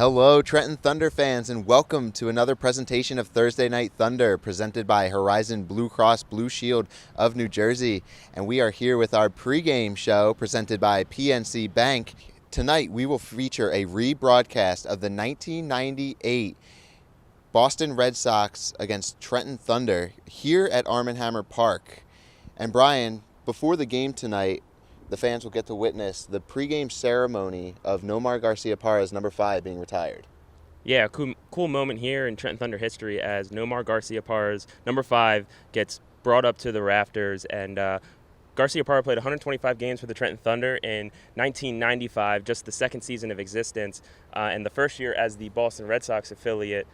Hello, Trenton Thunder fans, and welcome to another presentation of Thursday Night Thunder, presented by Horizon Blue Cross Blue Shield of New Jersey. And we are here with our pregame show, presented by PNC Bank. Tonight, we will feature a rebroadcast of the 1998 Boston Red Sox against Trenton Thunder here at Arm & Hammer Park. And Brian, before the game tonight, the fans will get to witness the pregame ceremony of Nomar Garciaparra's number 5 being retired. Yeah, cool moment here in Trenton Thunder history as Nomar Garciaparra's number 5 gets brought up to the rafters. And Garciaparra played 125 games for the Trenton Thunder in 1995, just the second season of existence, and the first year as the Boston Red Sox affiliate.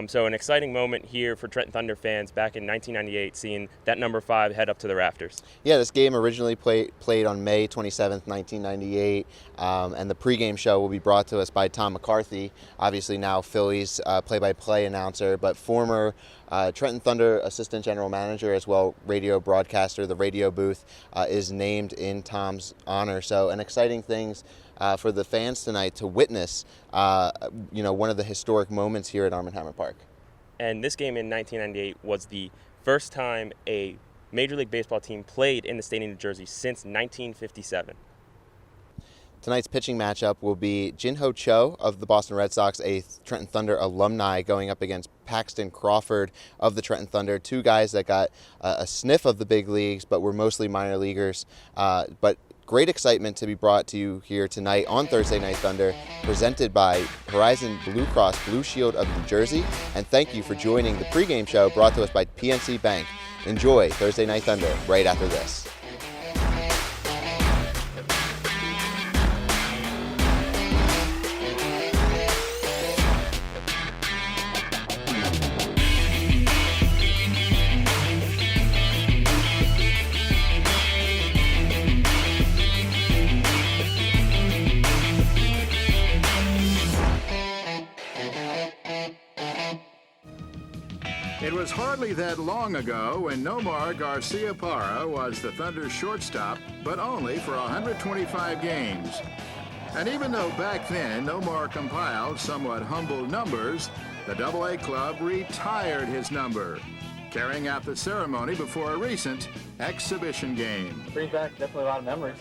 So an exciting moment here for Trenton Thunder fans back in 1998, seeing that number 5 head up to the rafters. Yeah, this game originally played on May 27th, 1998, and the pregame show will be brought to us by Tom McCarthy, obviously now Phillies play-by-play announcer, but former Trenton Thunder assistant general manager as well, radio broadcaster. The radio booth is named in Tom's honor. So an exciting things for the fans tonight to witness, one of the historic moments here at Arm & Hammer Park. And this game in 1998 was the first time a Major League Baseball team played in the state of New Jersey since 1957. Tonight's pitching matchup will be Jin-Ho Cho of the Boston Red Sox, a Trenton Thunder alumni, going up against Paxton Crawford of the Trenton Thunder, two guys that got a sniff of the big leagues but were mostly minor leaguers. But great excitement to be brought to you here tonight on Thursday Night Thunder, presented by Horizon Blue Cross Blue Shield of New Jersey. And thank you for joining the pregame show brought to us by PNC Bank. Enjoy Thursday Night Thunder right after this. It was hardly that long ago when Nomar Garciaparra was the Thunder's shortstop, but only for 125 games. And even though back then Nomar compiled somewhat humble numbers, the AA club retired his number, carrying out the ceremony before a recent exhibition game. Brings back definitely a lot of memories.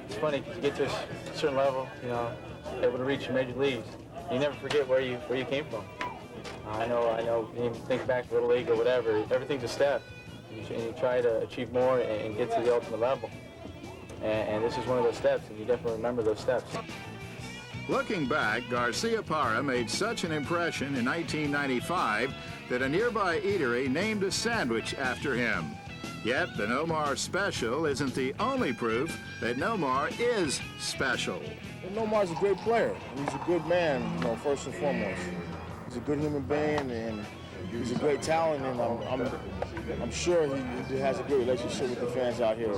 It's funny because you get to a certain level, able to reach major leagues. You never forget where you came from. I know. You think back to Little League or whatever. Everything's a step, and you try to achieve more and get to the ultimate level. And this is one of those steps, and you definitely remember those steps. Looking back, Garciaparra made such an impression in 1995 that a nearby eatery named a sandwich after him. Yet the Nomar Special isn't the only proof that Nomar is special. Nomar's a great player. He's a good man, first and foremost. He's a good human being, and he's a great talent, and I'm sure he has a good relationship with the fans out here.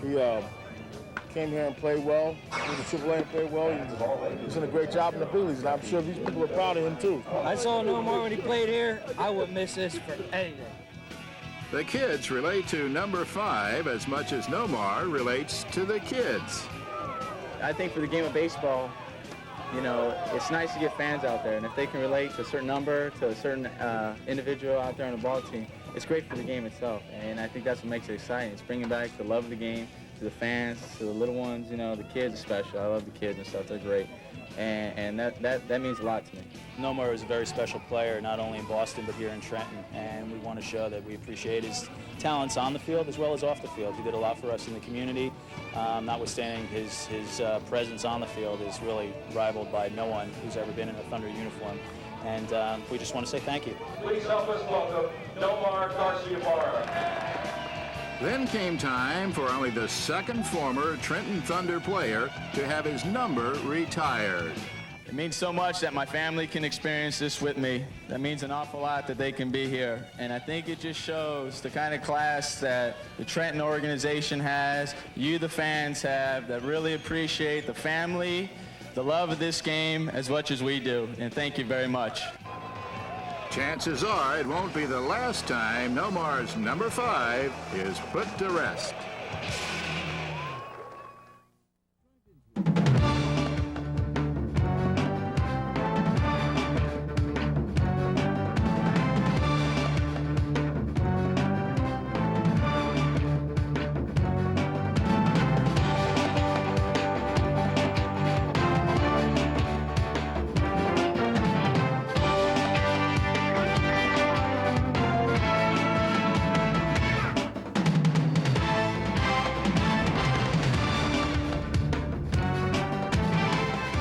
He came here and played well. He was in AAA and played well. He's done a great job in the big leagues, and I'm sure these people are proud of him, too. I saw Nomar when he played here. I wouldn't miss this for anything. The kids relate to number 5 as much as Nomar relates to the kids. I think for the game of baseball, it's nice to get fans out there, and if they can relate to a certain number, to a certain individual out there on the ball team, it's great for the game itself, and I think that's what makes it exciting. It's bringing back the love of the game to the fans, to the little ones, the kids especially. I love the kids and stuff, they're great, and that means a lot to me. Nomar is a very special player, not only in Boston, but here in Trenton, and we want to show that we appreciate his talents on the field as well as off the field. He did a lot for us in the community. Notwithstanding his presence on the field is really rivaled by no one who's ever been in a Thunder uniform. And we just want to say thank you. Please help us welcome Nomar Garciaparra. Then came time for only the second former Trenton Thunder player to have his number retired. It means so much that my family can experience this with me. That means an awful lot that they can be here. And I think it just shows the kind of class that the Trenton organization has, you the fans have, that really appreciate the family, the love of this game as much as we do. And thank you very much. Chances are it won't be the last time Nomar's number 5 is put to rest.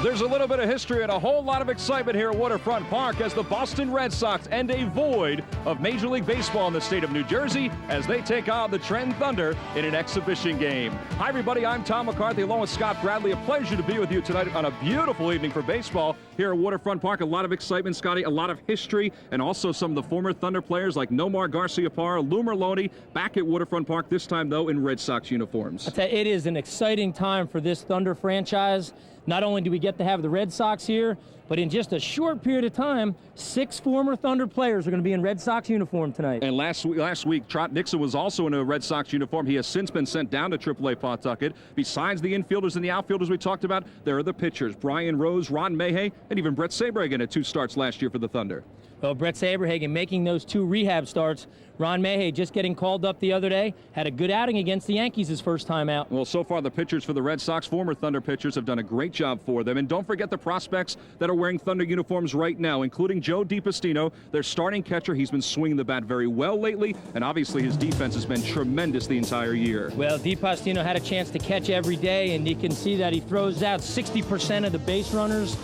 There's a little bit of history and a whole lot of excitement here at Waterfront Park as the Boston Red Sox end a void of Major League Baseball in the state of New Jersey as they take on the Trenton Thunder in an exhibition game. Hi, everybody. I'm Tom McCarthy along with Scott Bradley. A pleasure to be with you tonight on a beautiful evening for baseball here at Waterfront Park. A lot of excitement, Scotty, a lot of history, and also some of the former Thunder players like Nomar, Garciaparra, Lou Merlone back at Waterfront Park, this time, though, in Red Sox uniforms. I tell you, it is an exciting time for this Thunder franchise. Not only do we get to have the Red Sox here, but in just a short period of time, 6 former Thunder players are going to be in Red Sox uniform tonight. And last week, Trot Nixon was also in a Red Sox uniform. He has since been sent down to AAA Pawtucket. Besides the infielders and the outfielders we talked about, there are the pitchers, Brian Rose, Ron Mayhay, and even Brett Saberhagen had 2 starts last year for the Thunder. Well, Brett Saberhagen making those 2 rehab starts. Ron Mayhay just getting called up the other day. Had a good outing against the Yankees his first time out. Well, so far the pitchers for the Red Sox, former Thunder pitchers, have done a great job for them. And don't forget the prospects that are wearing Thunder uniforms right now, including Joe DiPastino, their starting catcher. He's been swinging the bat very well lately, and obviously his defense has been tremendous the entire year. Well, DiPastino had a chance to catch every day, and you can see that he throws out 60% of the base runners.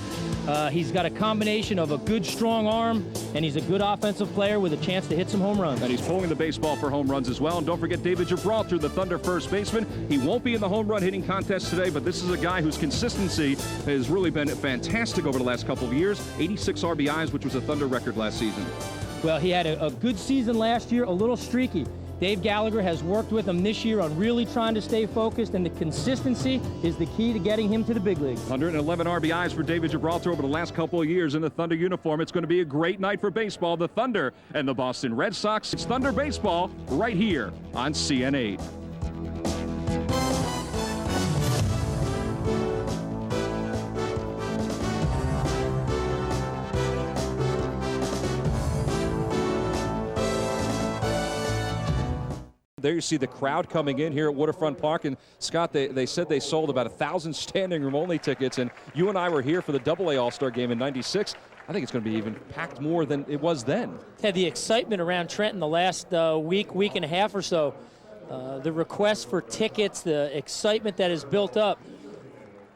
He's got a combination of a good, strong arm, and he's a good offensive player with a chance to hit some home runs. And he's pulling the baseball for home runs as well. And don't forget David Gibraltar, the Thunder first baseman. He won't be in the home run hitting contest today, but this is a guy whose consistency has really been fantastic over the last couple of years. 86 RBIs, which was a Thunder record last season. Well, he had a good season last year, a little streaky. Dave Gallagher has worked with him this year on really trying to stay focused, and the consistency is the key to getting him to the big leagues. 111 RBIs for David Gibraltar over the last couple of years in the Thunder uniform. It's going to be a great night for baseball. The Thunder and the Boston Red Sox. It's Thunder baseball right here on CN8. There you see the crowd coming in here at Waterfront Park. And Scott, they said they sold about 1,000 standing room only tickets. And you and I were here for the AA All-Star game in '96. I think it's going to be even packed more than it was then. Had the excitement around Trenton the last week and a half or so. The request for tickets, the excitement that is built up.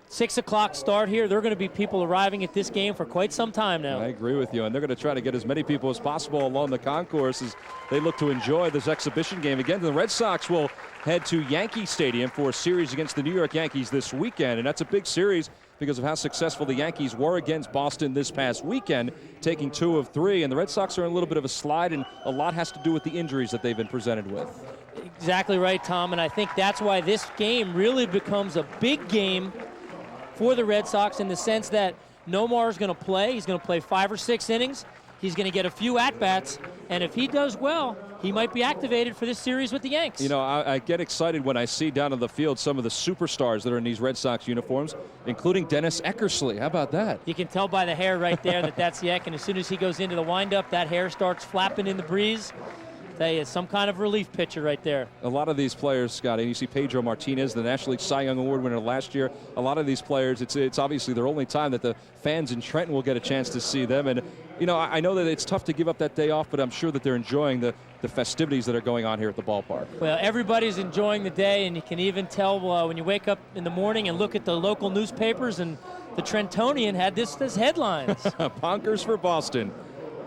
6 o'clock start here. There are going to be people arriving at this game for quite some time now. I agree with you, and they're going to try to get as many people as possible along the concourse as they look to enjoy this exhibition game. Again, the Red Sox will head to Yankee Stadium for a series against the New York Yankees this weekend, and that's a big series because of how successful the Yankees were against Boston this past weekend, taking 2 of 3, and the Red Sox are in a little bit of a slide, and a lot has to do with the injuries that they've been presented with. Exactly right, Tom, and I think that's why this game really becomes a big game for the Red Sox in the sense that Nomar is going to play. He's going to play 5 or 6 innings. He's going to get a few at-bats, and if he does well, he might be activated for this series with the Yanks. You know, I get excited when I see down on the field some of the superstars that are in these Red Sox uniforms, including Dennis Eckersley. How about that? You can tell by the hair right there that that's the Eck, and as soon as he goes into the windup, that hair starts flapping in the breeze. Tell you, some kind of relief pitcher right there. A lot of these players, Scotty, you see Pedro Martinez, the National League Cy Young Award winner last year. A lot of these players, it's obviously their only time that the fans in Trenton will get a chance to see them. And, you know, I know that it's tough to give up that day off, but I'm sure that they're enjoying the festivities that are going on here at the ballpark. Well, everybody's enjoying the day, and you can even tell when you wake up in the morning and look at the local newspapers, and the Trentonian had this headlines. Bonkers for Boston.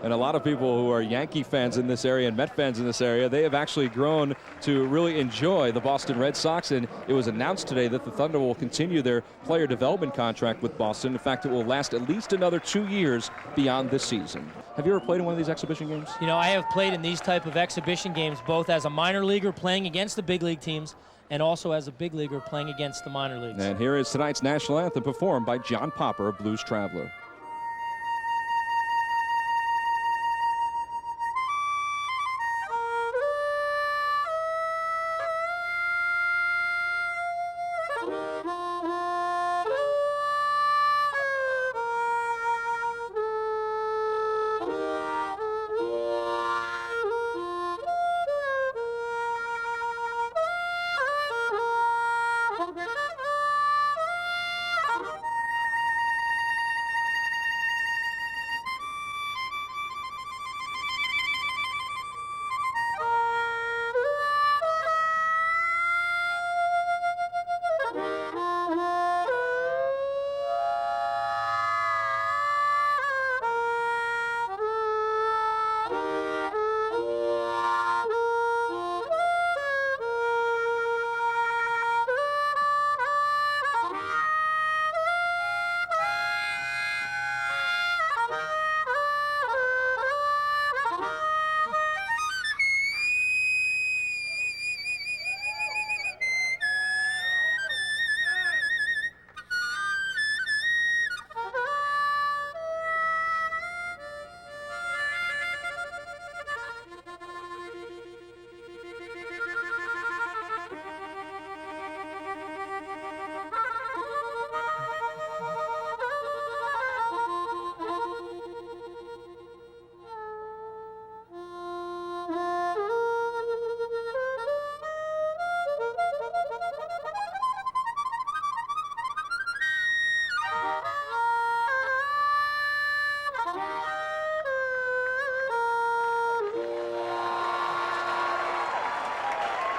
And a lot of people who are Yankee fans in this area and Met fans in this area, they have actually grown to really enjoy the Boston Red Sox. And it was announced today that the Thunder will continue their player development contract with Boston. In fact, it will last at least another 2 years beyond this season. Have you ever played in one of these exhibition games? You know, I have played in these type of exhibition games, both as a minor leaguer playing against the big league teams and also as a big leaguer playing against the minor leagues. And here is tonight's national anthem performed by John Popper of Blues Traveler.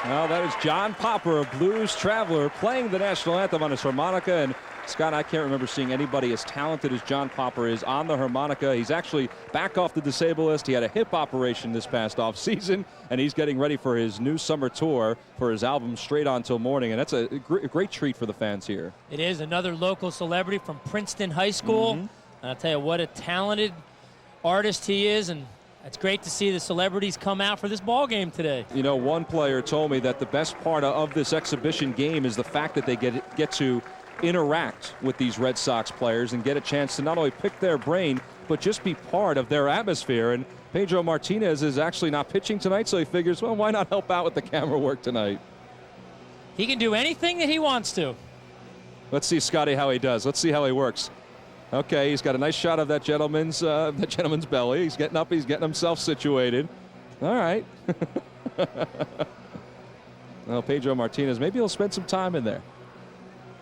Well, that is John Popper, a blues traveler, playing the national anthem on his harmonica. And Scott, I can't remember seeing anybody as talented as John Popper is on the harmonica. He's actually back off the disabled list. He had a hip operation this past offseason, and he's getting ready for his new summer tour for his album Straight On Till Morning. And that's a great treat for the fans here. It is another local celebrity from Princeton High School. And I'll tell you what a talented artist he is, and it's great to see the celebrities come out for this ball game today. You know, one player told me that the best part of this exhibition game is the fact that they get to interact with these Red Sox players and get a chance to not only pick their brain, but just be part of their atmosphere. And Pedro Martinez is actually not pitching tonight, so he figures, well, why not help out with the camera work tonight? He can do anything that he wants to. Let's see, Scotty, how he does. Let's see how he works. Okay, he's got a nice shot of that gentleman's belly. He's getting up. He's getting himself situated. All right. Well, Pedro Martinez, maybe he'll spend some time in there.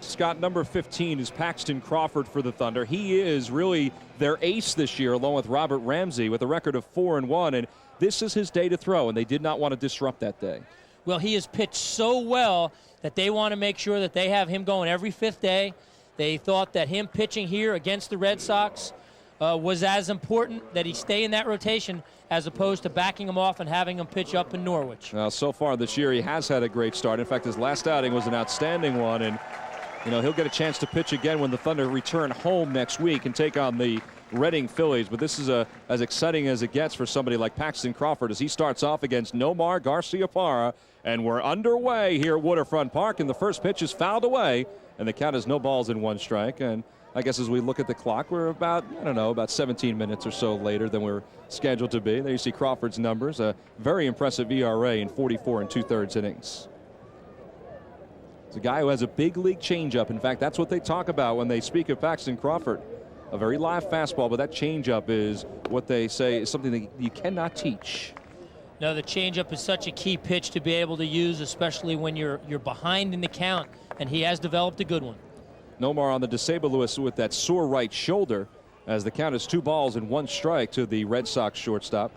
Scott, number 15 is Paxton Crawford for the Thunder. He is really their ace this year, along with Robert Ramsey, with a record of 4-1. And this is his day to throw, and they did not want to disrupt that day. Well, he has pitched so well that they want to make sure that they have him going every fifth day. They thought that him pitching here against the Red Sox was as important that he stay in that rotation as opposed to backing him off and having him pitch up in Norwich. Well, so far this year, he has had a great start. In fact, his last outing was an outstanding one, and you know, he'll get a chance to pitch again when the Thunder return home next week and take on the Reading Phillies. But this is as exciting as it gets for somebody like Paxton Crawford as he starts off against Nomar Garciaparra. And we're underway here at Waterfront Park, and the first pitch is fouled away, and the count is no balls and one strike. And I guess as we look at the clock, we're about, about 17 minutes or so later than we're scheduled to be. There you see Crawford's numbers, a very impressive ERA in 44 2/3 innings. It's a guy who has a big league changeup. In fact, that's what they talk about when they speak of Paxton Crawford. A very live fastball, but that changeup is what they say is something that you cannot teach. No, the changeup is such a key pitch to be able to use, especially when you're behind in the count, and he has developed a good one. Nomar on the disabled list with that sore right shoulder as the count is 2 balls and 1 strike to the Red Sox shortstop.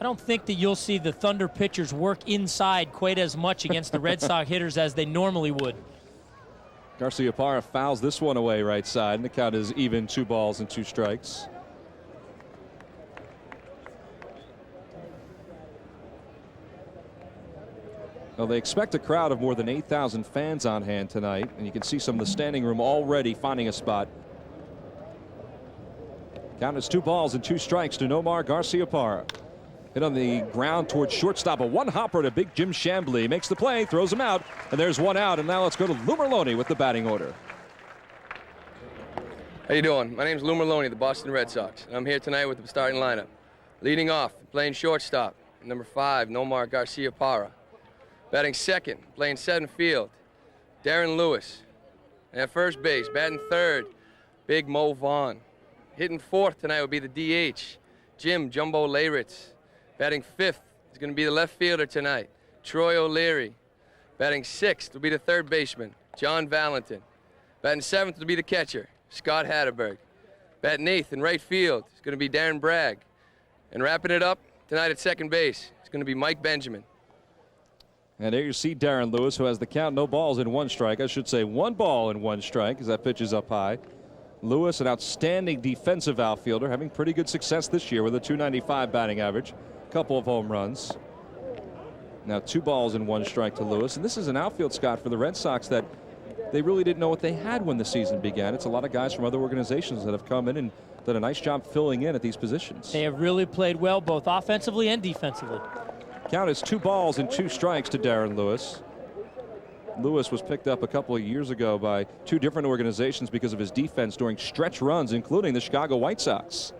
I don't think that you'll see the Thunder pitchers work inside quite as much against the Red Sox hitters as they normally would. Garciaparra fouls this one away right side, and the count is even 2 balls and 2 strikes. Well, they expect a crowd of more than 8,000 fans on hand tonight, and you can see some of the standing room already finding a spot. Count is 2 balls and 2 strikes to Nomar Garciaparra. Hit on the ground towards shortstop, a one-hopper to big Jim Chambly. Makes the play, throws him out, and there's 1 out. And now let's go to Lou Merlone with the batting order. How you doing? My name's Lou Merlone, the Boston Red Sox. And I'm here tonight with the starting lineup. Leading off, playing shortstop, number 5, Nomar Garciaparra. Batting second, playing center field, Darren Lewis. And at first base, batting third, big Mo Vaughn. Hitting fourth tonight will be the DH, Jim Jumbo Leyritz. Batting fifth is going to be the left fielder tonight, Troy O'Leary. Batting sixth will be the third baseman, John Valentin. Batting seventh will be the catcher, Scott Hatterberg. Batting eighth in right field is going to be Darren Bragg. And wrapping it up tonight at second base, it's going to be Mike Benjamin. And there you see Darren Lewis, who has the count, no balls and 1 strike. I should say 1 ball and 1 strike, as that pitch is up high. Lewis, an outstanding defensive outfielder, having pretty good success this year with a .295 batting average. A couple of home runs. Now 2 balls and 1 strike to Lewis. And this is an outfield, Scott, for the Red Sox that they really didn't know what they had when the season began. It's a lot of guys from other organizations that have come in and done a nice job filling in at these positions. They have really played well, both offensively and defensively. Count is 2 balls and 2 strikes to Darren Lewis. Lewis was picked up a couple of years ago by 2 different organizations because of his defense during stretch runs, including the Chicago White Sox.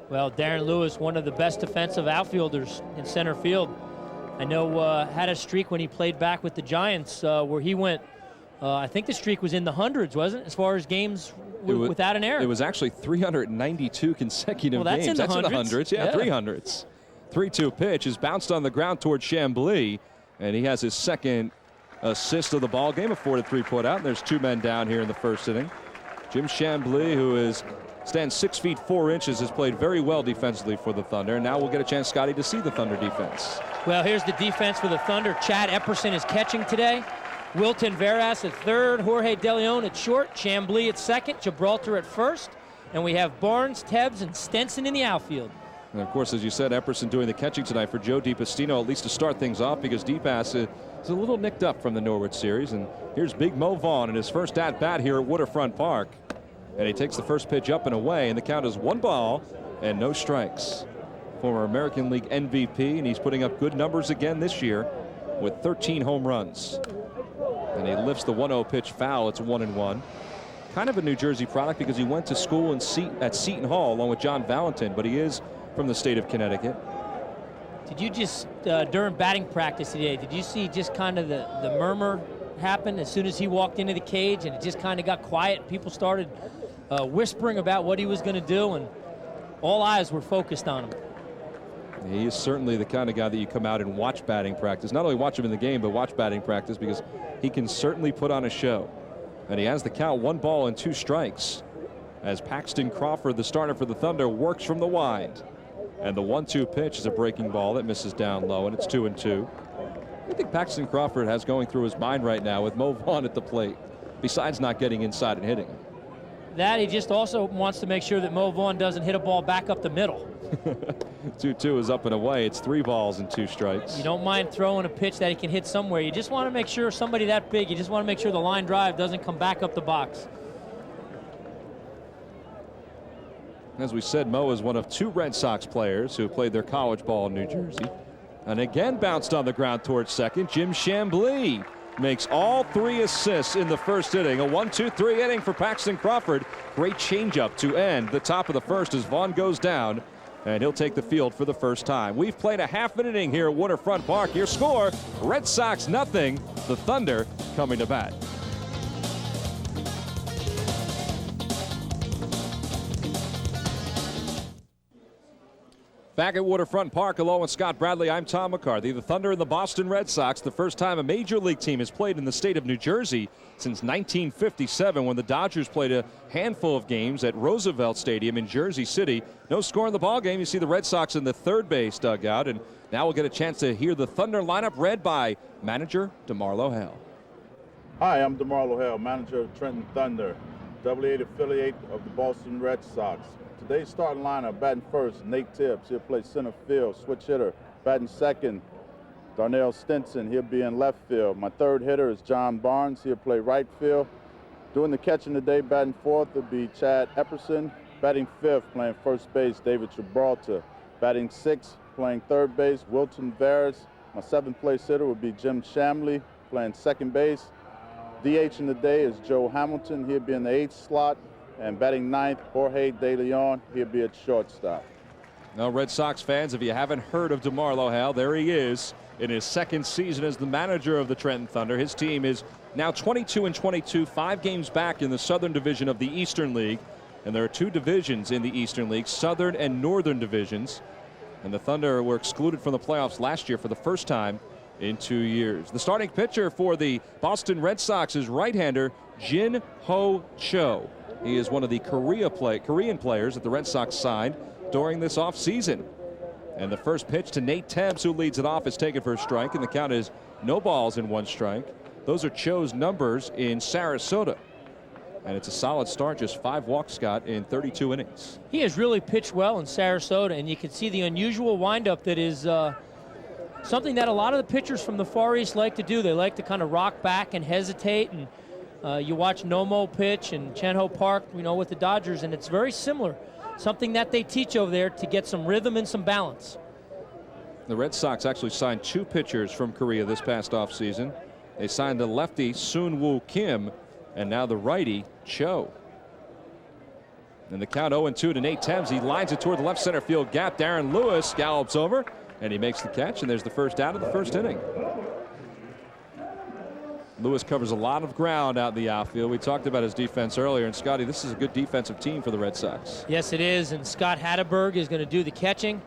Well, Darren Lewis, one of the best defensive outfielders in center field. I know had a streak when he played back with the Giants where he went, I think the streak was in the hundreds, wasn't it, as far as games without an error? It was actually 392 consecutive games. That's in the hundreds. Yeah, 300s. 3-2 pitch is bounced on the ground towards Chambly, and he has his second assist of the ball game, a 4-3 put out. And there's 2 men down here in the first inning. Jim Chambly, who stands 6 feet 4 inches, has played very well defensively for the Thunder. And now we'll get a chance, Scotty, to see the Thunder defense. Well, here's the defense for the Thunder. Chad Epperson is catching today. Wilton Veras at third. Jorge De Leon at short. Chambly at second. Gibraltar at first. And we have Barnes, Tebbs, and Stenson in the outfield. And of course, as you said, Epperson doing the catching tonight for Joe DiPastino, at least to start things off, because DePass is a little nicked up from the Norwood series. And here's Big Mo Vaughn in his first at-bat here at Waterfront Park. And he takes the first pitch up and away, and the count is 1 ball and no strikes. Former American League MVP, and he's putting up good numbers again this year with 13 home runs. And he lifts the 1-0 pitch foul. It's 1-1. Kind of a New Jersey product because he went to school at Seton Hall along with John Valentin, but he is from the state of Connecticut. Did you just, during batting practice today, did you see just kind of the murmur happen as soon as he walked into the cage, and it just kind of got quiet? People started whispering about what he was going to do, and all eyes were focused on him. He is certainly the kind of guy that you come out and watch batting practice. Not only watch him in the game, but watch batting practice, because he can certainly put on a show. And he has the count 1 ball and 2 strikes as Paxton Crawford, the starter for the Thunder, works from the wide. And the 1-2 pitch is a breaking ball that misses down low, and it's 2-2. I think Paxton Crawford has going through his mind right now with Mo Vaughn at the plate, besides not getting inside and hitting. That he just also wants to make sure that Mo Vaughn doesn't hit a ball back up the middle. 2-2 is up and away. It's 3 balls and 2 strikes. You don't mind throwing a pitch that he can hit somewhere. You just want to make sure somebody that big, you just want to make sure the line drive doesn't come back up the box. As we said, Mo is one of 2 Red Sox players who played their college ball in New Jersey. And again bounced on the ground towards second. Jim Chambly makes all 3 assists in the first inning. A 1-2-3 inning for Paxton Crawford. Great changeup to end the top of the first as Vaughn goes down, and he'll take the field for the first time. We've played a half an inning here at Waterfront Park. Your score, Red Sox 0, the Thunder coming to bat. Back at Waterfront Park, along with Scott Bradley, I'm Tom McCarthy. The Thunder and the Boston Red Sox, the first time a major league team has played in the state of New Jersey since 1957, when the Dodgers played a handful of games at Roosevelt Stadium in Jersey City. No score in the ball game. You see the Red Sox in the third base dugout, and now we'll get a chance to hear the Thunder lineup read by manager DeMar Lohale. Hi, I'm DeMar Lohale, manager of Trenton Thunder, AA affiliate of the Boston Red Sox. Today's starting lineup: batting first, Nate Tibbs. He'll play center field, switch hitter. Batting second, Darnell Stinson. He'll be in left field. My third hitter is John Barnes. He'll play right field. Doing the catching today, batting fourth, will be Chad Epperson. Batting fifth, playing first base, David Gibraltar. Batting sixth, playing third base, Wilton Veras. My seventh place hitter will be Jim Chambly, playing second base. DH in the day is Joe Hamilton. He'll be in the 8th slot. And batting ninth, Jorge De Leon. He'll be at shortstop. Now, Red Sox fans, if you haven't heard of DeMar Lohale, there he is in his second season as the manager of the Trenton Thunder. His team is now 22-22, 5 games back in the Southern Division of the Eastern League. And there are 2 divisions in the Eastern League, Southern and Northern divisions. And the Thunder were excluded from the playoffs last year for the first time in 2 years. The starting pitcher for the Boston Red Sox is right-hander Jin Ho Cho. He is one of the Korean players that the Red Sox signed during this offseason. And the first pitch to Nate Tibbs, who leads it off, is taken for a strike, and the count is no balls and 1 strike. Those are Cho's numbers in Sarasota. And it's a solid start, just 5 walks, Scott, in 32 innings. He has really pitched well in Sarasota, and you can see the unusual windup that is something that a lot of the pitchers from the Far East like to do. They like to kind of rock back and hesitate, and you watch Nomar pitch and Chen-Ho Park, with the Dodgers, and it's very similar. Something that they teach over there to get some rhythm and some balance. The Red Sox actually signed 2 pitchers from Korea this past offseason. They signed the lefty Soon-Woo Kim, and now the righty Cho. And the count 0-2 to Nate Tibbs. He lines it toward the left center field gap. Darren Lewis gallops over, and he makes the catch, and there's the first out of the first inning. Lewis covers a lot of ground out in the outfield. We talked about his defense earlier, and Scotty, this is a good defensive team for the Red Sox. Yes, it is, and Scott Hatterberg is going to do the catching.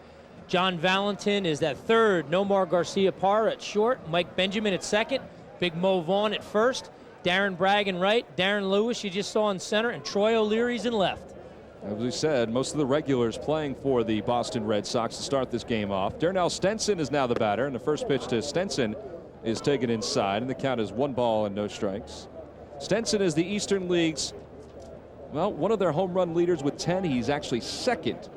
John Valentin is at third. Nomar Garciaparra at short. Mike Benjamin at second. Big Mo Vaughn at first. Darren Bragg in right. Darren Lewis you just saw in center, and Troy O'Leary's in left. As we said, most of the regulars playing for the Boston Red Sox to start this game off. Darnell Stenson is now the batter, and the first pitch to Stenson is taken inside, and the count is 1 ball and no strikes. Stenson is the Eastern League's, well, one of their home run leaders with 10. He's actually second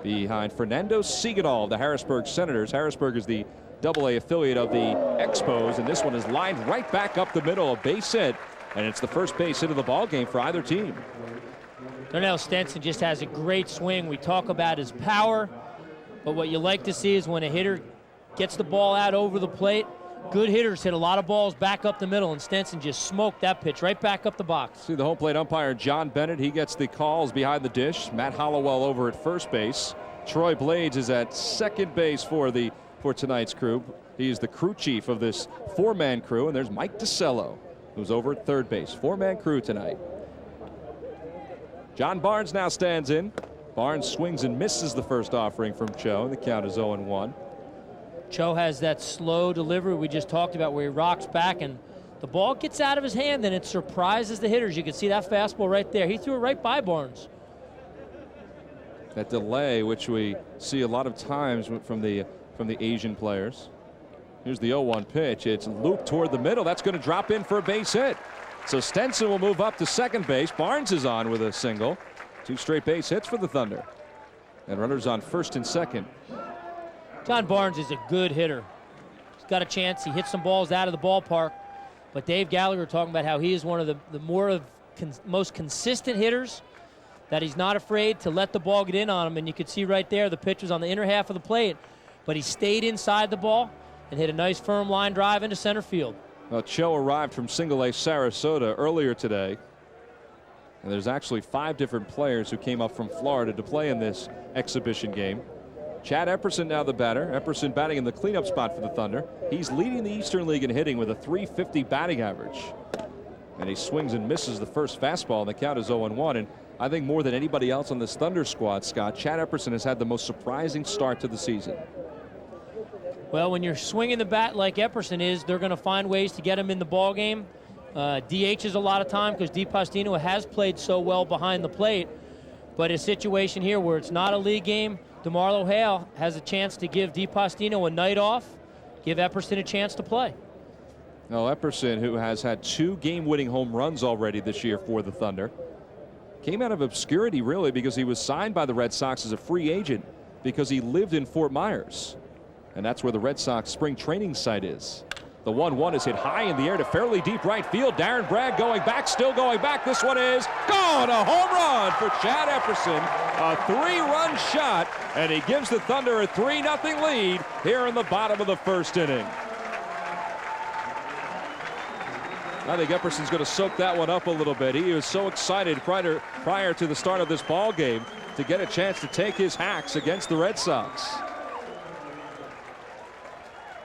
behind Fernando Seagadal of the Harrisburg Senators. Harrisburg is the AA affiliate of the Expos, and this one is lined right back up the middle, a base hit, and it's the first base hit of the ball game for either team. Darnell Stenson just has a great swing. We talk about his power, but what you like to see is when a hitter gets the ball out over the plate. Good hitters hit a lot of balls back up the middle, and Stenson just smoked that pitch right back up the box. See the home plate umpire, John Bennett. He gets the calls behind the dish. Matt Hollowell over at first base. Troy Blades is at second base for tonight's crew. He is the crew chief of this 4-man crew, and there's Mike DeCello, who's over at third base. 4-man crew tonight. John Barnes now stands in. Barnes swings and misses the first offering from Cho, and the count is 0-1. Cho has that slow delivery we just talked about where he rocks back and the ball gets out of his hand and it surprises the hitters. You can see that fastball right there. He threw it right by Barnes. That delay, which we see a lot of times from the Asian players. Here's the 0-1 pitch. It's looped toward the middle. That's going to drop in for a base hit. So Stenson will move up to second base. Barnes is on with a single. 2 straight base hits for the Thunder. And runners on first and second. John Barnes is a good hitter. He's got a chance. He hits some balls out of the ballpark. But Dave Gallagher talking about how he is one of the most consistent hitters, that he's not afraid to let the ball get in on him. And you could see right there the pitch was on the inner half of the plate, but he stayed inside the ball and hit a nice firm line drive into center field. Well, Cho arrived from Single A Sarasota earlier today. And there's actually 5 different players who came up from Florida to play in this exhibition game. Chad Epperson now the batter. Epperson batting in the cleanup spot for the Thunder. He's leading the Eastern League in hitting with a .350 batting average. And he swings and misses the first fastball, and the count is 0-1. And I think more than anybody else on this Thunder squad, Scott, Chad Epperson has had the most surprising start to the season. Well, when you're swinging the bat like Epperson is, they're going to find ways to get him in the ball game. DHs a lot of time because DiPastino has played so well behind the plate. But a situation here where it's not a league game, DeMarlo Hale has a chance to give DiPastino a night off, give Epperson a chance to play. Now Epperson, who has had 2 game-winning home runs already this year for the Thunder, came out of obscurity really because he was signed by the Red Sox as a free agent because he lived in Fort Myers. And that's where the Red Sox spring training site is. The 1-1 is hit high in the air to fairly deep right field. Darren Bragg going back, still going back. This one is gone. A home run for Chad Epperson. A 3-run shot, and he gives the Thunder a 3-0 lead here in the bottom of the first inning. I think Epperson's going to soak that one up a little bit. He was so excited prior to the start of this ball game to get a chance to take his hacks against the Red Sox.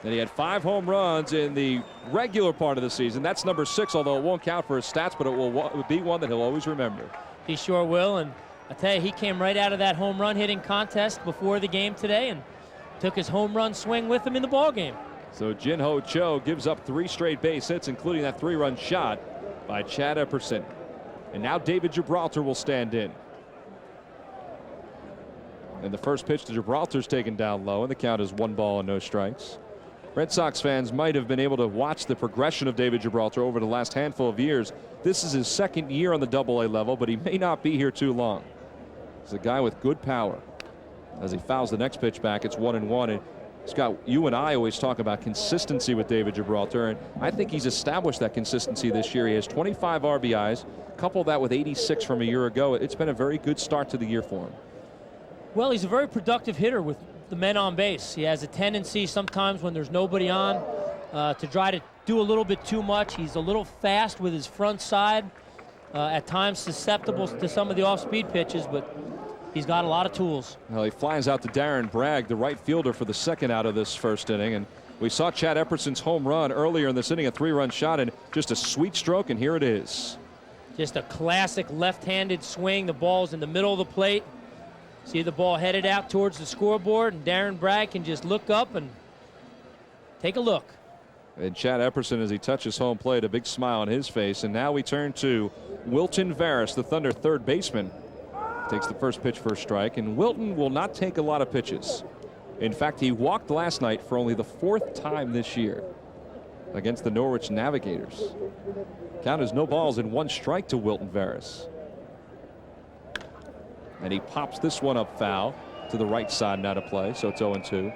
And he had 5 home runs in the regular part of the season. That's number 6, although it won't count for his stats, but it will be one that he'll always remember. He sure will, and I tell you, he came right out of that home run hitting contest before the game today and took his home run swing with him in the ball game. So Jin-Ho Cho gives up 3 straight base hits, including that 3-run shot by Chad Epperson. And now David Gibraltar will stand in. And the first pitch to Gibraltar's taken down low, and the count is 1 ball and no strikes. Red Sox fans might have been able to watch the progression of David Gibraltar over the last handful of years. This is his 2nd year on the AA level, but he may not be here too long. He's a guy with good power. As he fouls the next pitch back, it's 1-1. And Scott, you and I always talk about consistency with David Gibraltar, and I think he's established that consistency this year. He has 25 RBIs. Couple that with 86 from a year ago. It's been a very good start to the year for him. Well, he's a very productive hitter with the men on base. He has a tendency sometimes when there's nobody on to try to do a little bit too much. He's a little fast with his front side, at times susceptible to some of the off-speed pitches, but he's got a lot of tools. Well, he flies out to Darren Bragg, the right fielder, for the 2nd out of this first inning. And we saw Chad Epperson's home run earlier in this inning, a 3-run shot, and just a sweet stroke, and here it is. Just a classic left-handed swing. The ball's in the middle of the plate. See the ball headed out towards the scoreboard, and Darren Bragg can just look up and take a look. And Chad Epperson, as he touches home plate, a big smile on his face. And now we turn to Wilton Veras, the Thunder third baseman. Takes the first pitch for a strike, and Wilton will not take a lot of pitches. In fact, he walked last night for only the 4th time this year against the Norwich Navigators. Count is no balls and 1 strike to Wilton Veras. And he pops this one up foul to the right side, now to play, so it's 0-2.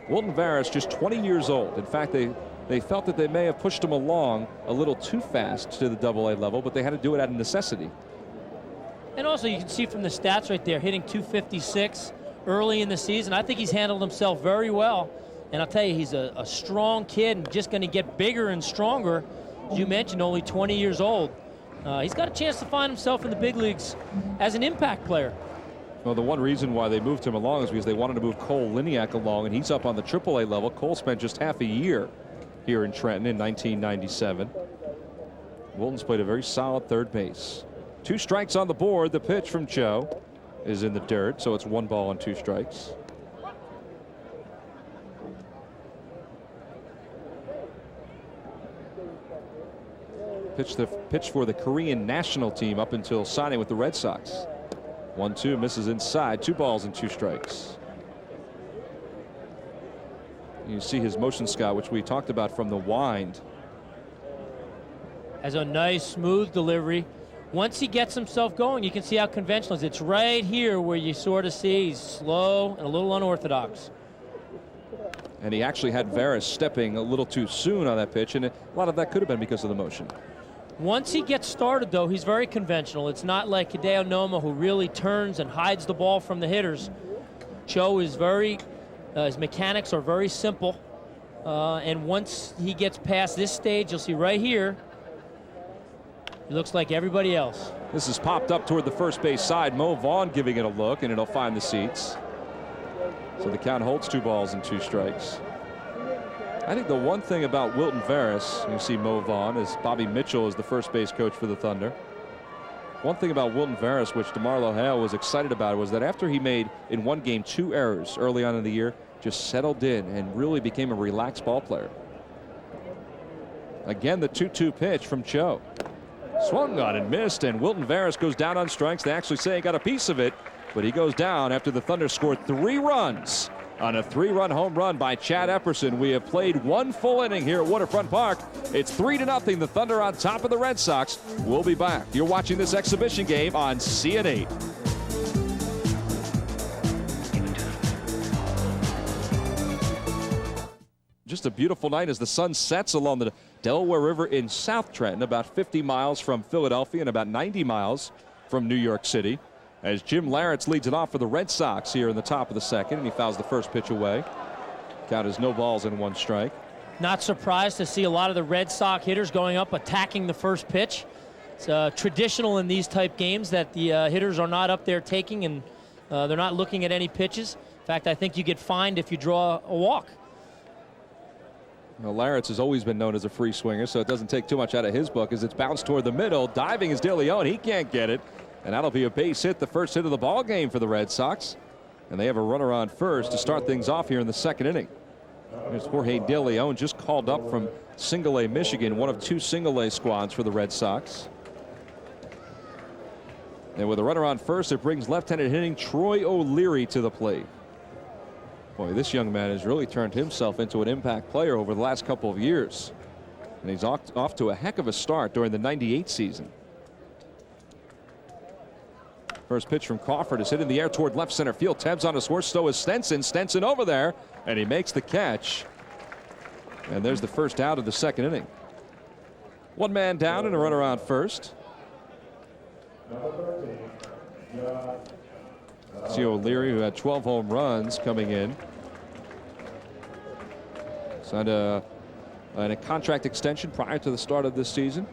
Wilton Veras just 20 years old. In fact, they felt that they may have pushed him along a little too fast to the AA level, but they had to do it out of necessity. And also you can see from the stats right there, hitting .256 early in the season. I think he's handled himself very well. And I'll tell you, he's a strong kid and just going to get bigger and stronger. As you mentioned, only 20 years old. He's got a chance to find himself in the big leagues as an impact player. Well, the one reason why they moved him along is because they wanted to move Cole Liniak along, and he's up on the AAA level. Cole spent just half a year here in Trenton in 1997. Wilton's played a very solid third base. 2 strikes on the board. The pitch from Joe is in the dirt, so it's 1 ball and 2 strikes. Pitch for the Korean national team up until signing with the Red Sox. 1-2, misses inside. 2 balls and 2 strikes. You see his motion scout, which we talked about from the wind. Has a nice smooth delivery. Once he gets himself going, you can see how conventional it is. It's right here where you sort of see he's slow and a little unorthodox. And he actually had Veras stepping a little too soon on that pitch, and a lot of that could have been because of the motion. Once he gets started, though, he's very conventional. It's not like Hideo Noma, who really turns and hides the ball from the hitters. Joe is his mechanics are very simple. And once he gets past this stage, you'll see right here, he looks like everybody else. This is popped up toward the first base side. Mo Vaughn giving it a look, and it'll find the seats. So the count holds 2 balls and 2 strikes. I think the one thing about Wilton Veras, you see Mo Vaughn, as Bobby Mitchell is the first base coach for the Thunder. One thing about Wilton Veras, which DeMarlo Hale was excited about, was that after he made in one game 2 errors early on in the year, just settled in and really became a relaxed ball player. Again, the 2-2 pitch from Cho. Swung on and missed, and Wilton Veras goes down on strikes. They actually say he got a piece of it, but he goes down after the Thunder scored 3 runs on a 3-run home run by Chad Epperson. We have played 1 full inning here at Waterfront Park. It's 3-0, the Thunder on top of the Red Sox. We'll be back. You're watching this exhibition game on CN8. Just a beautiful night as the sun sets along the Delaware River in South Trenton, about 50 miles from Philadelphia and about 90 miles from New York City. As Jim Larritz leads it off for the Red Sox here in the top of the second, and he fouls the first pitch away. Count is no balls and 1 strike. Not surprised to see a lot of the Red Sox hitters going up, attacking the first pitch. It's traditional in these type games that the hitters are not up there taking, and they're not looking at any pitches. In fact, I think you get fined if you draw a walk. Well, Larritz has always been known as a free swinger, so it doesn't take too much out of his book as it's bounced toward the middle. Diving is DeLeon. He can't get it. And that'll be a base hit, the first hit of the ball game for the Red Sox. And they have a runner on first to start things off here in the second inning. There's Jorge DeLeon, just called up from Single A, Michigan, one of 2 Single A squads for the Red Sox. And with a runner on first, it brings left-handed hitting Troy O'Leary to the plate. Boy, this young man has really turned himself into an impact player over the last couple of years. And he's off to a heck of a start during the '98 season. First pitch from Crawford is hit in the air toward left center field. Tebs on his horse, so is Stenson. Stenson over there, and he makes the catch. And there's the first out of the second inning. 1 man down and a runner on first. See O'Leary, who had 12 home runs coming in. Signed a contract extension prior to the start of this season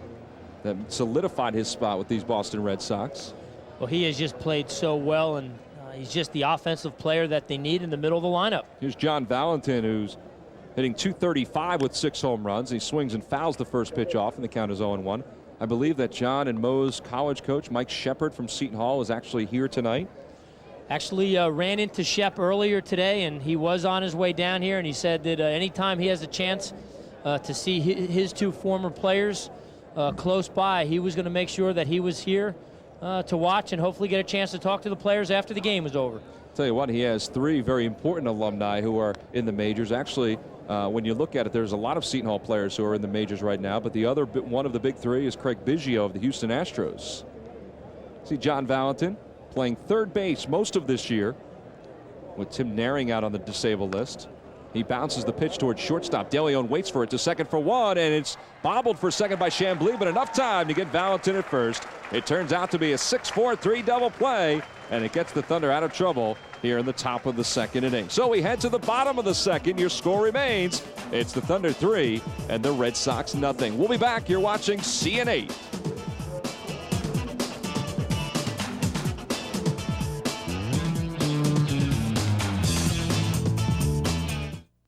that solidified his spot with these Boston Red Sox. Well, he has just played so well, and he's just the offensive player that they need in the middle of the lineup. Here's John Valentin, who's hitting .235 with 6 home runs. He swings and fouls the first pitch off, and the count is 0-1. I believe that John and Mo's college coach, Mike Shepard from Seton Hall, is actually here tonight. Actually ran into Shep earlier today, and he was on his way down here, and he said that anytime he has a chance to see his 2 former players close by, he was going to make sure that he was here to watch and hopefully get a chance to talk to the players after the game is over. Tell you what, he has 3 very important alumni who are in the majors. Actually, when you look at it, there's a lot of Seton Hall players who are in the majors right now, but the other one of the big 3 is Craig Biggio of the Houston Astros. See John Valentin playing third base most of this year with Tim Naring out on the disabled list. He bounces the pitch towards shortstop. De Leon waits for it to second for 1, and it's bobbled for second by Chambly, but enough time to get Valentin at first. It turns out to be a 6-4-3 double play, and it gets the Thunder out of trouble here in the top of the second inning. So we head to the bottom of the second. Your score remains. It's the Thunder 3 and the Red Sox nothing. We'll be back. You're watching CN8.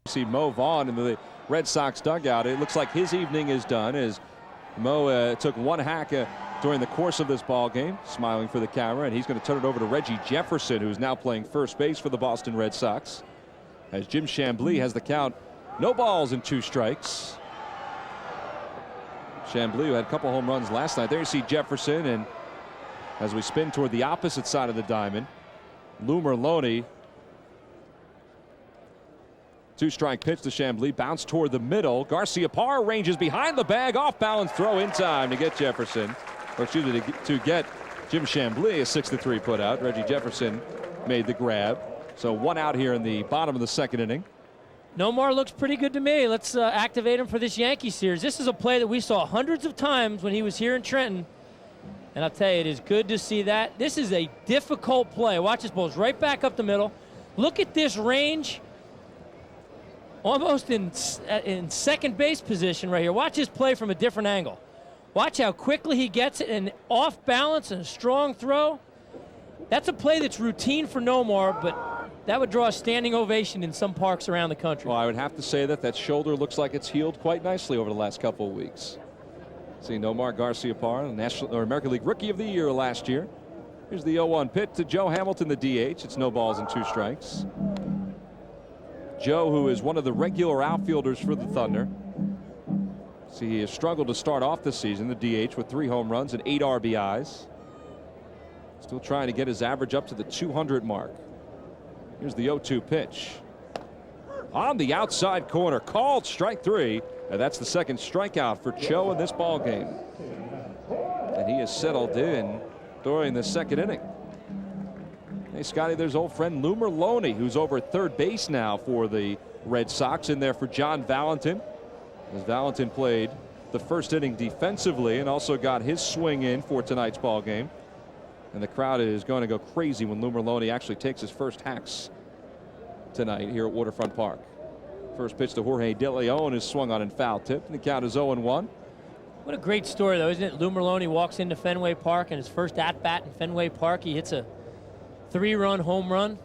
See Mo Vaughn in the Red Sox dugout. It looks like his evening is done as Mo took one hack during the course of this ball game, smiling for the camera, and he's going to turn it over to Reggie Jefferson, who's now playing first base for the Boston Red Sox, as Jim Chambly has the count, no balls and 2 strikes. Chambly, who had a couple home runs last night. There you see Jefferson, and as we spin toward the opposite side of the diamond, Lou Merlone. 2-strike pitch to Chambly, bounce toward the middle. Garciaparra ranges behind the bag, off balance throw in time to get Jefferson, or excuse me, to get Jim Chambly. A 6-3 put out. Reggie Jefferson made the grab. So 1 out here in the bottom of the second inning. Nomar looks pretty good to me. Let's activate him for this Yankee series. This is a play that we saw hundreds of times when he was here in Trenton. And I'll tell you, it is good to see that. This is a difficult play. Watch this ball. It's right back up the middle. Look at this range. Almost in second base position right here. Watch his play from a different angle. Watch how quickly he gets it, and off balance and a strong throw. That's a play that's routine for Nomar, but that would draw a standing ovation in some parks around the country. Well, I would have to say that shoulder looks like it's healed quite nicely over the last couple of weeks. See Nomar Garciaparra, National or American League Rookie of the Year last year. Here's the 0-1 pitch to Joe Hamilton, the DH. It's no balls and 2 strikes. Joe, who is one of the regular outfielders for the Thunder. See, he has struggled to start off this season, the DH, with 3 home runs and 8 RBIs. Still trying to get his average up to the 200 mark. Here's the 0-2 pitch. On the outside corner, called strike 3, and that's the second strikeout for Joe in this ball game. And he has settled in during the second inning. Hey, Scotty, there's old friend Lou Merlone, who's over at third base now for the Red Sox, in there for John Valentin. As Valentin played the first inning defensively and also got his swing in for tonight's ball game. And the crowd is going to go crazy when Lou Merlone actually takes his first hacks tonight here at Waterfront Park. First pitch to Jorge De Leon is swung on and foul tipped, and the count is 0-1. What a great story, though, isn't it? Lou Merlone walks into Fenway Park, and his first at-bat in Fenway Park, he hits a 3-run home run.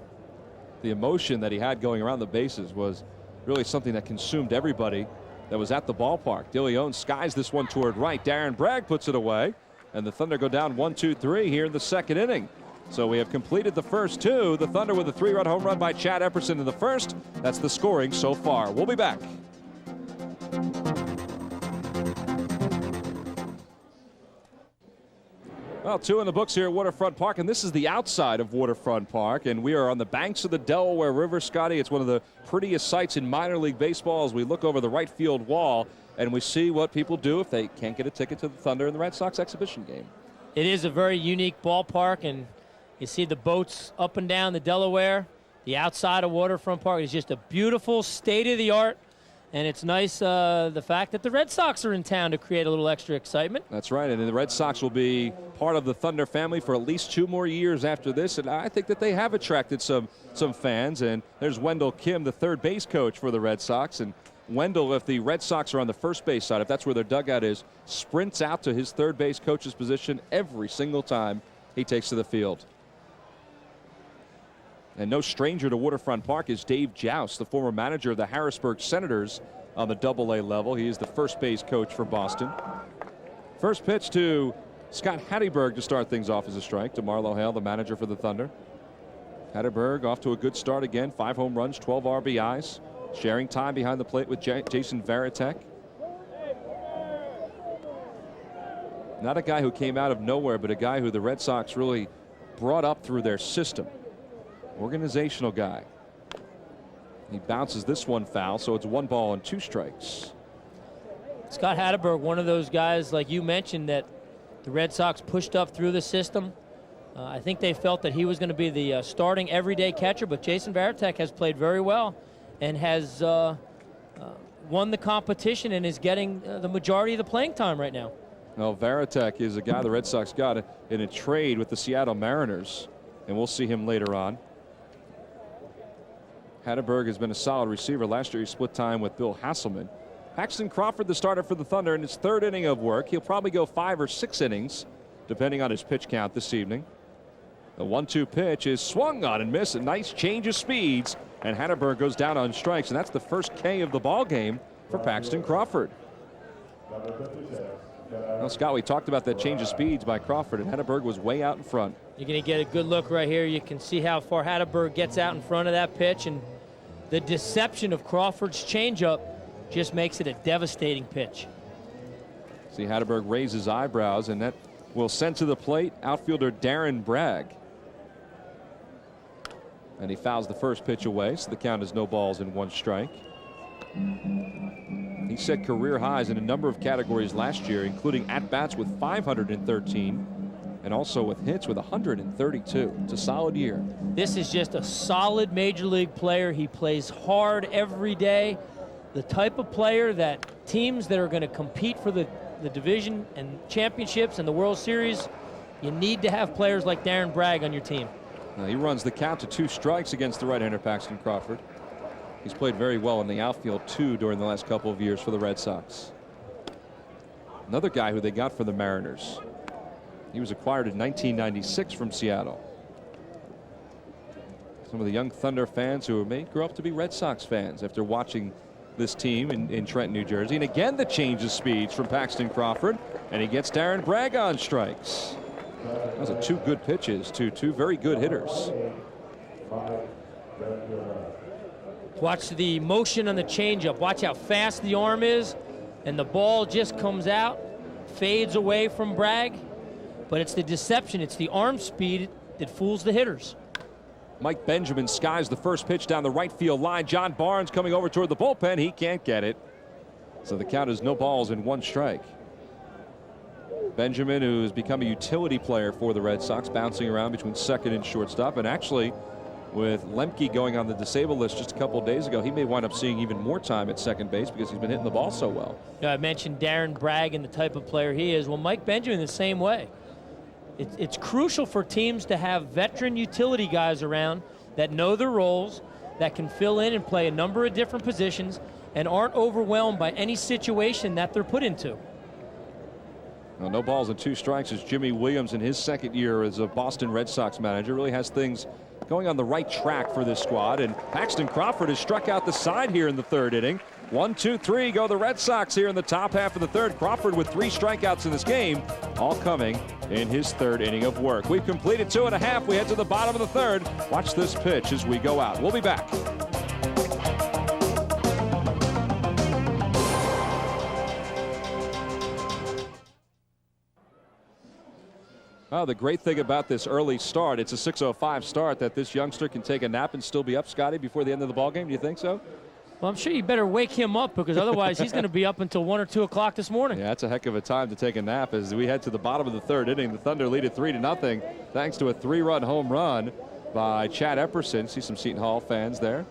The emotion that he had going around the bases was really something that consumed everybody that was at the ballpark. De Leon skies this one toward right. Darren Bragg puts it away, and the Thunder go down 1-2-3 here in the second inning. So we have completed the first 2. The Thunder with a 3-run home run by Chad Epperson in the first. That's the scoring so far. We'll be back. Well, 2 in the books here at Waterfront Park, and this is the outside of Waterfront Park, and we are on the banks of the Delaware River, Scotty. It's one of the prettiest sights in minor league baseball as we look over the right field wall, and we see what people do if they can't get a ticket to the Thunder and the Red Sox exhibition game. It is a very unique ballpark, and you see the boats up and down the Delaware. The outside of Waterfront Park is just a beautiful, state-of-the-art. And it's nice the fact that the Red Sox are in town to create a little extra excitement. That's right, and the Red Sox will be part of the Thunder family for at least 2 more years after this, and I think that they have attracted some fans. And there's Wendell Kim, the third base coach for the Red Sox, and Wendell, if the Red Sox are on the first base side, if that's where their dugout is, sprints out to his third base coach's position every single time he takes to the field. And no stranger to Waterfront Park is Dave Joust, the former manager of the Harrisburg Senators on the AA level. He is the first base coach for Boston. First pitch to Scott Hatteberg to start things off as a strike to Marlo Hale, the manager for the Thunder. Hatteberg off to a good start again. 5 home runs, 12 RBIs. Sharing time behind the plate with Jason Varitek. Not a guy who came out of nowhere, but a guy who the Red Sox really brought up through their system. Organizational guy. He bounces this one foul, so it's 1 ball and 2 strikes. Scott Hatteberg, one of those guys, like you mentioned, that the Red Sox pushed up through the system. I think they felt that he was going to be the starting everyday catcher, but Jason Varitek has played very well and has won the competition and is getting the majority of the playing time right now. Well, Varitek is a guy the Red Sox got in a trade with the Seattle Mariners, and we'll see him later on. Hatteberg has been a solid receiver. Last year he split time with Bill Hasselman. Paxton Crawford, the starter for the Thunder, in his 3rd inning of work. He'll probably go 5 or 6 innings, depending on his pitch count this evening. The 1-2 pitch is swung on and missed. A nice change of speeds, and Hatteberg goes down on strikes, and that's the first K of the ball game for Paxton Crawford. Well, Scott, we talked about that change of speeds by Crawford, and Hatteberg was way out in front. You're going to get a good look right here. You can see how far Hatteberg gets out in front of that pitch, and the deception of Crawford's changeup just makes it a devastating pitch. See Hatteberg raise his eyebrows, and that will send to the plate outfielder Darren Bragg. And he fouls the first pitch away, so the count is no balls and 1 strike. He set career highs in a number of categories last year, including at-bats with 513 and also with hits with 132. It's a solid year. This is just a solid major league player. He plays hard every day. The type of player that teams that are going to compete for the division and championships and the World Series, you need to have players like Darren Bragg on your team. Now he runs the count to 2 strikes against the right-hander Paxton Crawford. He's played very well in the outfield too during the last couple of years for the Red Sox. Another guy who they got for the Mariners. He was acquired in 1996 from Seattle. Some of the young Thunder fans who may grow up to be Red Sox fans after watching this team in Trenton, New Jersey. And again, the change of speeds from Paxton Crawford, and he gets Darren Bragg on strikes. Those are 2 good pitches to 2 very good hitters. Watch the motion on the changeup. Watch how fast the arm is, and the ball just comes out, fades away from Bragg. But it's the deception, it's the arm speed that fools the hitters. Mike Benjamin skies the first pitch down the right field line. John Barnes coming over toward the bullpen. He can't get it. So the count is no balls and 1 strike. Benjamin, who's become a utility player for the Red Sox, bouncing around between second and shortstop. And actually, with Lemke going on the disabled list just a couple of days ago, he may wind up seeing even more time at second base because he's been hitting the ball so well. I mentioned Darren Bragg and the type of player he is. Well, Mike Benjamin the same way. It's crucial for teams to have veteran utility guys around that know their roles, that can fill in and play a number of different positions, and aren't overwhelmed by any situation that they're put into. Well, no balls and 2 strikes as Jimmy Williams in his 2nd year as a Boston Red Sox manager really has things going on the right track for this squad. And Paxton Crawford has struck out the side here in the 3rd inning. 1, 2, 3 go the Red Sox here in the top half of the 3rd. Crawford with 3 strikeouts in this game, all coming in his 3rd inning of work. We've completed 2.5. We head to the bottom of the 3rd. Watch this pitch as we go out. We'll be back. Well, the great thing about this early start, it's a 6:05 start, that this youngster can take a nap and still be up, Scotty, before the end of the ballgame. Do you think so? Well, I'm sure you better wake him up because otherwise he's going to be up until 1 or 2 o'clock this morning. Yeah, that's a heck of a time to take a nap as we head to the bottom of the 3rd inning. The Thunder lead it 3-0 thanks to a 3-run home run by Chad Epperson. See some Seton Hall fans there.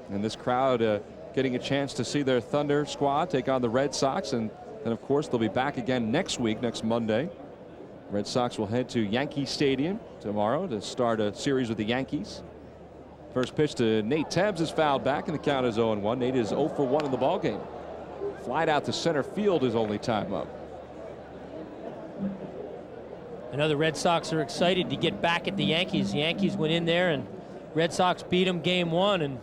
And this crowd getting a chance to see their Thunder squad take on the Red Sox. And then, of course, they'll be back again next week, next Monday. Red Sox will head to Yankee Stadium tomorrow to start a series with the Yankees. First pitch to Nate Tebbs is fouled back, and the count is 0-1. Nate is 0 for 1 in the ballgame. Flied out to center field his only time up. I know the Red Sox are excited to get back at the Yankees. The Yankees went in there and Red Sox beat them game 1, and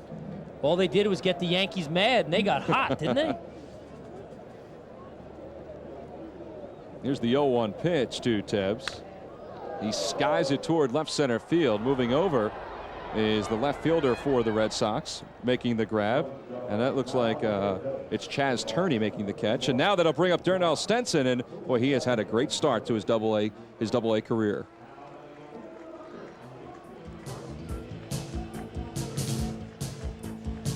all they did was get the Yankees mad, and they got hot, didn't they? Here's the 0-1 pitch to Tebbs. He skies it toward left center field, moving over. is the left fielder for the Red Sox making the grab. And that looks like it's Chaz Turney making the catch. And now that'll bring up Darnell Stenson. And boy, he has had a great start to his double-A career.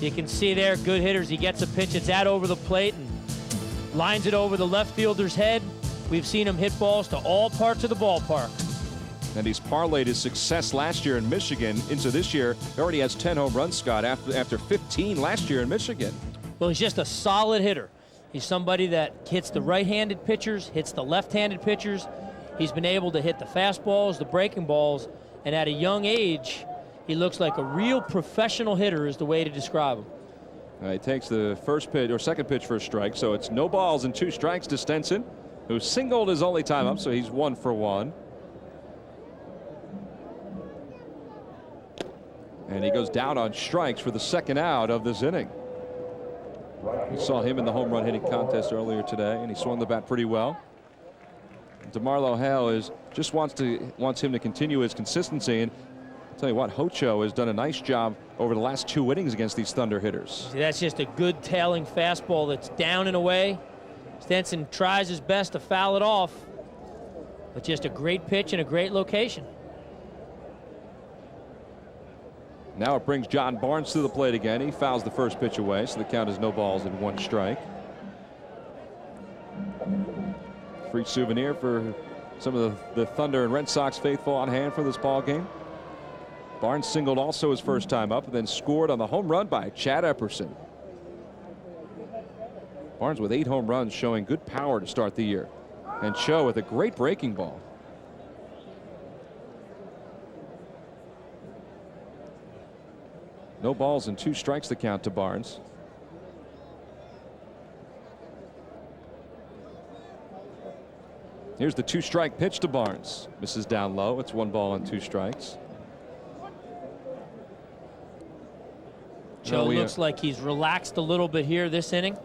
You can see there, good hitters. He gets a pitch, it's out over the plate and lines it over the left fielder's head. We've seen him hit balls to all parts of the ballpark. And he's parlayed his success last year in Michigan into this year. He already has 10 home runs, Scott, after 15 last year in Michigan. Well, he's just a solid hitter. He's somebody that hits the right-handed pitchers, hits the left-handed pitchers. He's been able to hit the fastballs, the breaking balls, and at a young age, he looks like a real professional hitter is the way to describe him. He takes the first pitch or second pitch for a strike, so it's no balls and 2 strikes to Stenson, who singled his only time up, so he's 1 for 1. And he goes down on strikes for the second out of this inning. We saw him in the home run hitting contest earlier today, and he swung the bat pretty well. DeMarlo Hale wants him to continue his consistency. And I'll tell you what, Hocho has done a nice job over the last 2 innings against these Thunder hitters. See, that's just a good tailing fastball that's down and away. Stenson tries his best to foul it off, but just a great pitch and a great location. Now it brings John Barnes to the plate again. He fouls the first pitch away, so the count is no balls and 1 strike. Free souvenir for some of the Thunder and Red Sox faithful on hand for this ball game. Barnes singled also his first time up and then scored on the home run by Chad Epperson. Barnes with 8 home runs, showing good power to start the year. And Cho with a great breaking ball. No balls and 2 strikes to count to Barnes. Here's the 2-strike pitch to Barnes. Misses down low. It's 1 ball and 2 strikes. Joe looks like he's relaxed a little bit here this inning.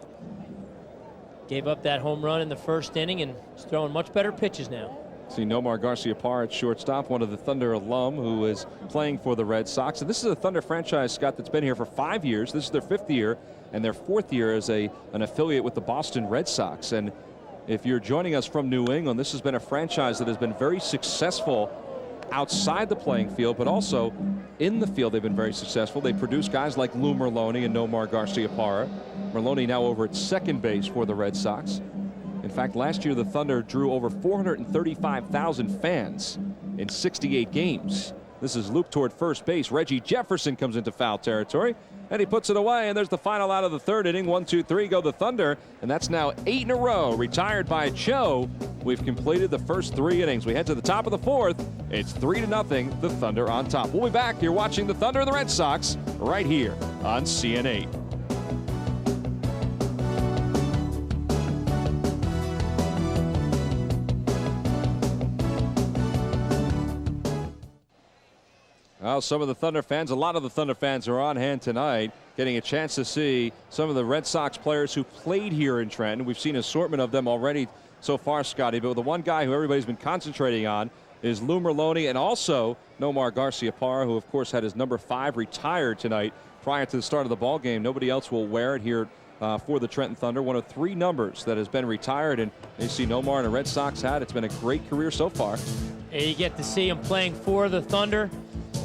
Gave up that home run in the first inning and is throwing much better pitches now. See Nomar Garciaparra at shortstop, one of the Thunder alum who is playing for the Red Sox. And this is a Thunder franchise, Scott, that's been here for 5 years. This is their 5th year and their 4th year as an affiliate with the Boston Red Sox. And if you're joining us from New England, this has been a franchise that has been very successful outside the playing field, but also in the field they've been very successful. They produce guys like Lou Merloni and Nomar Garciaparra. Merloni now over at second base for the Red Sox. In fact, last year the Thunder drew over 435,000 fans in 68 games. This is looped toward first base. Reggie Jefferson comes into foul territory, and he puts it away, and there's the final out of the 3rd inning. 1, 2, 3 go the Thunder, and that's now 8 in a row. Retired by Cho. We've completed the first 3 innings. We head to the top of the 4th. It's 3-0, the Thunder on top. We'll be back. You're watching the Thunder and the Red Sox right here on CN8. Well, some of the Thunder fans, a lot of the Thunder fans are on hand tonight, getting a chance to see some of the Red Sox players who played here in Trenton. We've seen an assortment of them already so far, Scotty, but the one guy who everybody's been concentrating on is Lou Merloni and also Nomar Garciaparra, who of course had his number 5 retired tonight prior to the start of the ball game. Nobody else will wear it here for the Trenton Thunder. One of 3 numbers that has been retired, and you see Nomar in a Red Sox hat. It's been a great career so far. And you get to see him playing for the Thunder.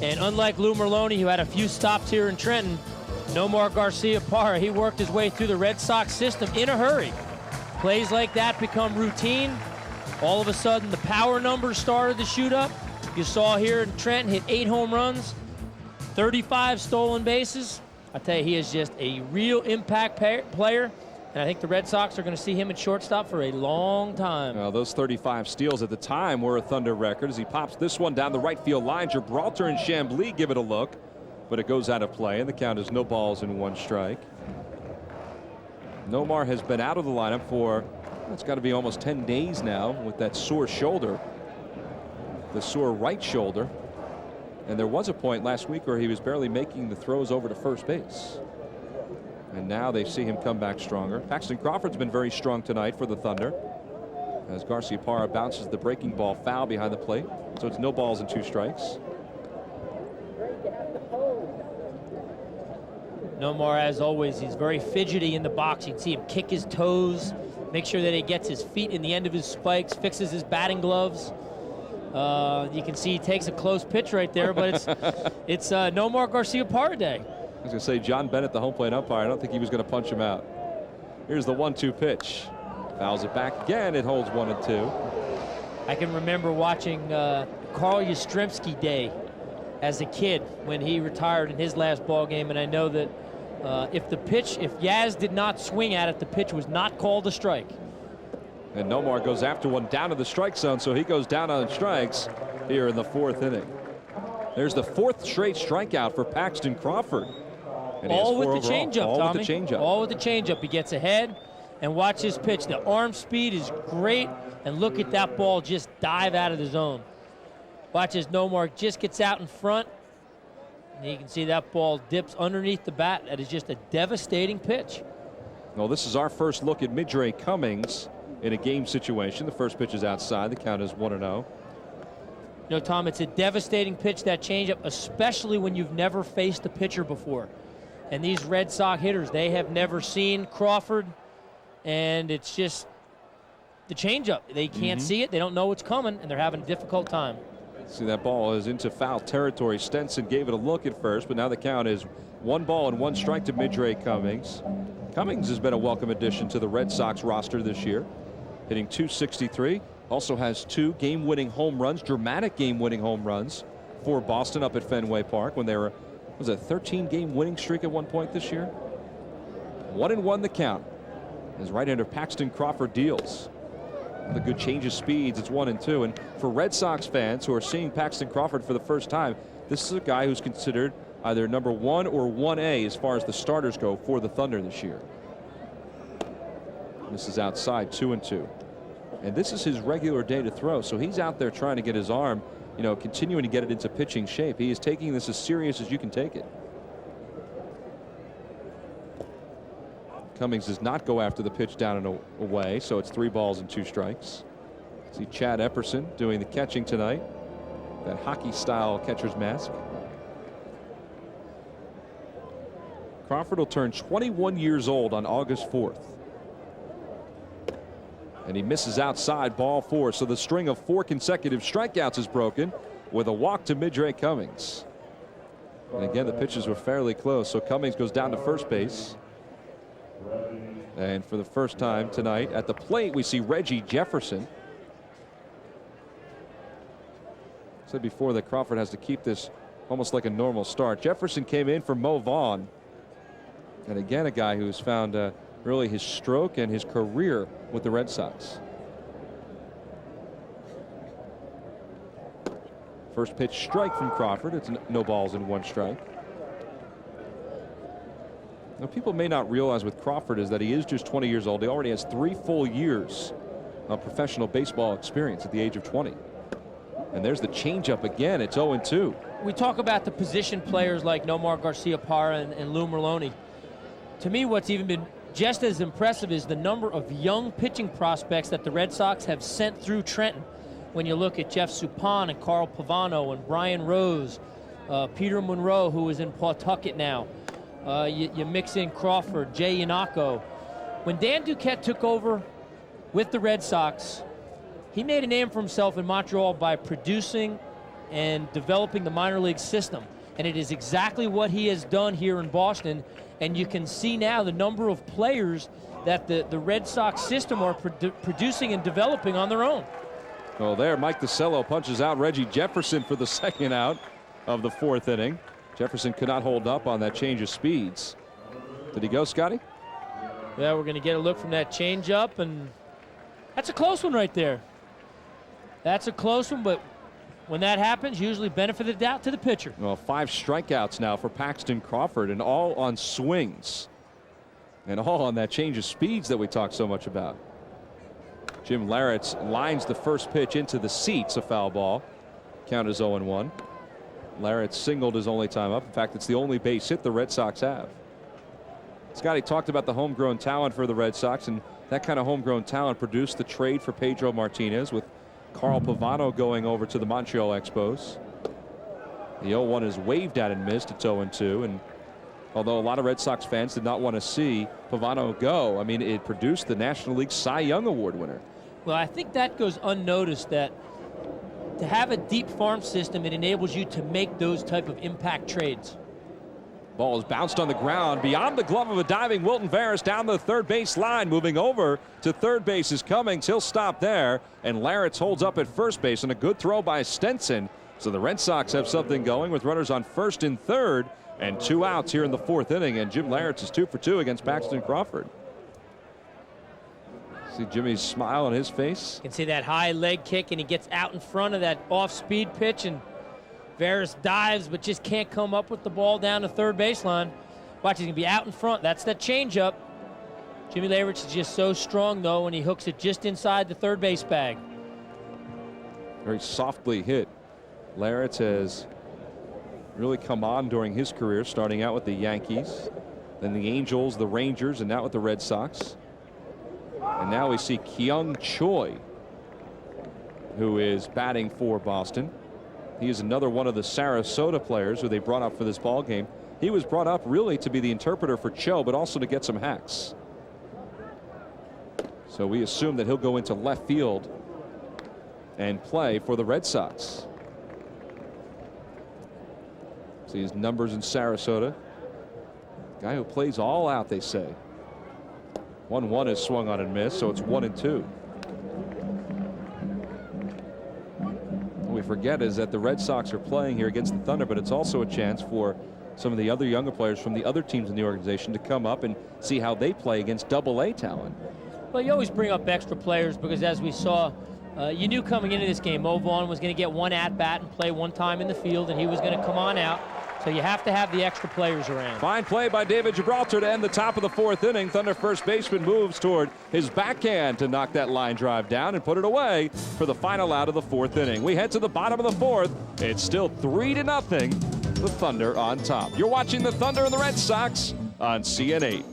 And unlike Lou Merloni, who had a few stops here in Trenton, Nomar Garciaparra, he worked his way through the Red Sox system in a hurry. Plays like that become routine. All of a sudden, the power numbers started to shoot up. You saw here in Trenton, hit 8 home runs, 35 stolen bases. I tell you, he is just a real impact player. And I think the Red Sox are going to see him at shortstop for a long time. Well, those 35 steals at the time were a Thunder record as he pops this one down the right field line. Gibraltar and Chambly give it a look, but it goes out of play, and the count is no balls and 1 strike. Nomar has been out of the lineup for, it's got to be almost 10 days now with that sore shoulder, the sore right shoulder. And there was a point last week where he was barely making the throws over to first base. And now they see him come back stronger. Paxton Crawford's been very strong tonight for the Thunder as Garciaparra bounces the breaking ball foul behind the plate. So it's no balls and 2 strikes. Nomar, as always, he's very fidgety in the box. You can see him kick his toes, make sure that he gets his feet in the end of his spikes, fixes his batting gloves. You can see he takes a close pitch right there, but it's Nomar Garciaparra day. I was going to say, John Bennett, the home plate umpire, I don't think he was going to punch him out. Here's the 1-2 pitch. Fouls it back again. It holds 1-2. I can remember watching Carl Yastrzemski day as a kid when he retired in his last ball game, and I know that if Yaz did not swing at it, the pitch was not called a strike. And Nomar goes after one down to the strike zone, so he goes down on strikes here in the 4th inning. There's the 4th straight strikeout for Paxton Crawford. And all with the changeup, Tommy. All with the changeup. All with the changeup. He gets ahead, and watch his pitch. The arm speed is great, and look at that ball just dive out of the zone. Watch as Nomar just gets out in front, and you can see that ball dips underneath the bat. That is just a devastating pitch. Well, this is our first look at Midre Cummings in a game situation. The first pitch is outside. The count is 1-0. You know, Tom, it's a devastating pitch, that changeup, especially when you've never faced a pitcher before. And these Red Sox hitters, they have never seen Crawford, and it's just the changeup. They can't see it. They don't know what's coming, and they're having a difficult time. See, that ball is into foul territory. Stenson gave it a look at first, but now the count is 1 ball and 1 strike to Midre Cummings. Cummings has been a welcome addition to the Red Sox roster this year, hitting .263. Also has 2 game-winning home runs, dramatic game-winning home runs for Boston up at Fenway Park when they were, was it a 13-game winning streak at one point this year? 1-1 the count as right-hander Paxton Crawford deals. With a good change of speeds, it's 1-2. And for Red Sox fans who are seeing Paxton Crawford for the first time, this is a guy who's considered either number 1 or 1A as far as the starters go for the Thunder this year. This is outside, 2-2. And this is his regular day to throw, so he's out there trying to get his arm, you know, continuing to get it into pitching shape. He is taking this as serious as you can take it. Cummings does not go after the pitch down and away, so it's 3 balls and 2 strikes. See Chad Epperson doing the catching tonight. That hockey-style catcher's mask. Crawford will turn 21 years old on August 4th. And he misses outside, ball 4. So the string of 4 consecutive strikeouts is broken with a walk to Midre Cummings. And again, the pitches were fairly close, so Cummings goes down to first base. And for the first time tonight at the plate, we see Reggie Jefferson. I said before that Crawford has to keep this almost like a normal start. Jefferson came in for Mo Vaughn. And again, a guy who's found really his stroke and his career with the Red Sox. First pitch strike from Crawford. It's no balls and 1 strike. Now, people may not realize with Crawford is that he is just 20 years old. He already has 3 full years of professional baseball experience at the age of 20. And there's the changeup again. It's 0-2. We talk about the position players like Nomar Garciaparra and Lou Merloni. To me, what's even been just as impressive is the number of young pitching prospects that the Red Sox have sent through Trenton. When you look at Jeff Suppan and Carl Pavano and Brian Rose, Peter Monroe, who is in Pawtucket now. You mix in Crawford, Jay Yanako. When Dan Duquette took over with the Red Sox, he made a name for himself in Montreal by producing and developing the minor league system. And it is exactly what he has done here in Boston. And you can see now the number of players that the Red Sox system are producing and developing on their own. Well, there, Mike DeCello punches out Reggie Jefferson for the 2nd out of the 4th inning. Jefferson could not hold up on that change of speeds. Did he go, Scotty? Yeah, we're going to get a look from that changeup, and that's a close one right there. That's a close one, but when that happens, usually benefit of the doubt to the pitcher. Well, 5 strikeouts now for Paxton Crawford, and all on swings. And all on that change of speeds that we talk so much about. Jim Larratt lines the first pitch into the seats, a foul ball. Count is 0-1. Larratt singled his only time up. In fact, it's the only base hit the Red Sox have. Scotty talked about the homegrown talent for the Red Sox, and that kind of homegrown talent produced the trade for Pedro Martinez with Carl Pavano going over to the Montreal Expos. The 0-1 is waved at and missed. It's 0-2, and Although a lot of Red Sox fans did not want to see Pavano go. I mean, it produced the National League Cy Young Award winner. Well, I think that goes unnoticed, that to have a deep farm system, it enables you to make those type of impact trades. Ball is bounced on the ground beyond the glove of a diving Wilton Veras down the third base line. Moving over to third base is Cummings. He'll stop there. And Larritz holds up at first base, and a good throw by Stenson. So the Red Sox have something going with runners on first and third and 2 outs here in the 4th inning. And Jim Larritz is 2 for 2 against Paxton Crawford. See Jimmy's smile on his face. You can see that high leg kick, and he gets out in front of that off-speed pitch, and Veras dives but just can't come up with the ball down the third baseline. Watch, he's going to be out in front. That's the changeup. Jimmy Larritz is just so strong, though, when he hooks it just inside the third base bag. Very softly hit. Larritz has really come on during his career, starting out with the Yankees, then the Angels, the Rangers, and now with the Red Sox. And now we see Kyung Choi, who is batting for Boston. He is another one of the Sarasota players who they brought up for this ball game. He was brought up really to be the interpreter for Cho, but also to get some hacks. So we assume that he'll go into left field and play for the Red Sox. See his numbers in Sarasota. Guy who plays all out, they say. 1-1 is swung on and missed, so it's 1-2. What we forget is that the Red Sox are playing here against the Thunder, but it's also a chance for some of the other younger players from the other teams in the organization to come up and see how they play against AA talent. Well, you always bring up extra players because, as we saw, you knew coming into this game, Mo Vaughn was going to get one at-bat and play one time in the field, and he was going to come on out. So you have to have the extra players around. Fine play by David Gibraltar to end the top of the 4th inning. Thunder first baseman moves toward his backhand to knock that line drive down and put it away for the final out of the 4th inning. We head to the bottom of the 4th. It's still 3-0. The Thunder on top. You're watching the Thunder and the Red Sox on CN8.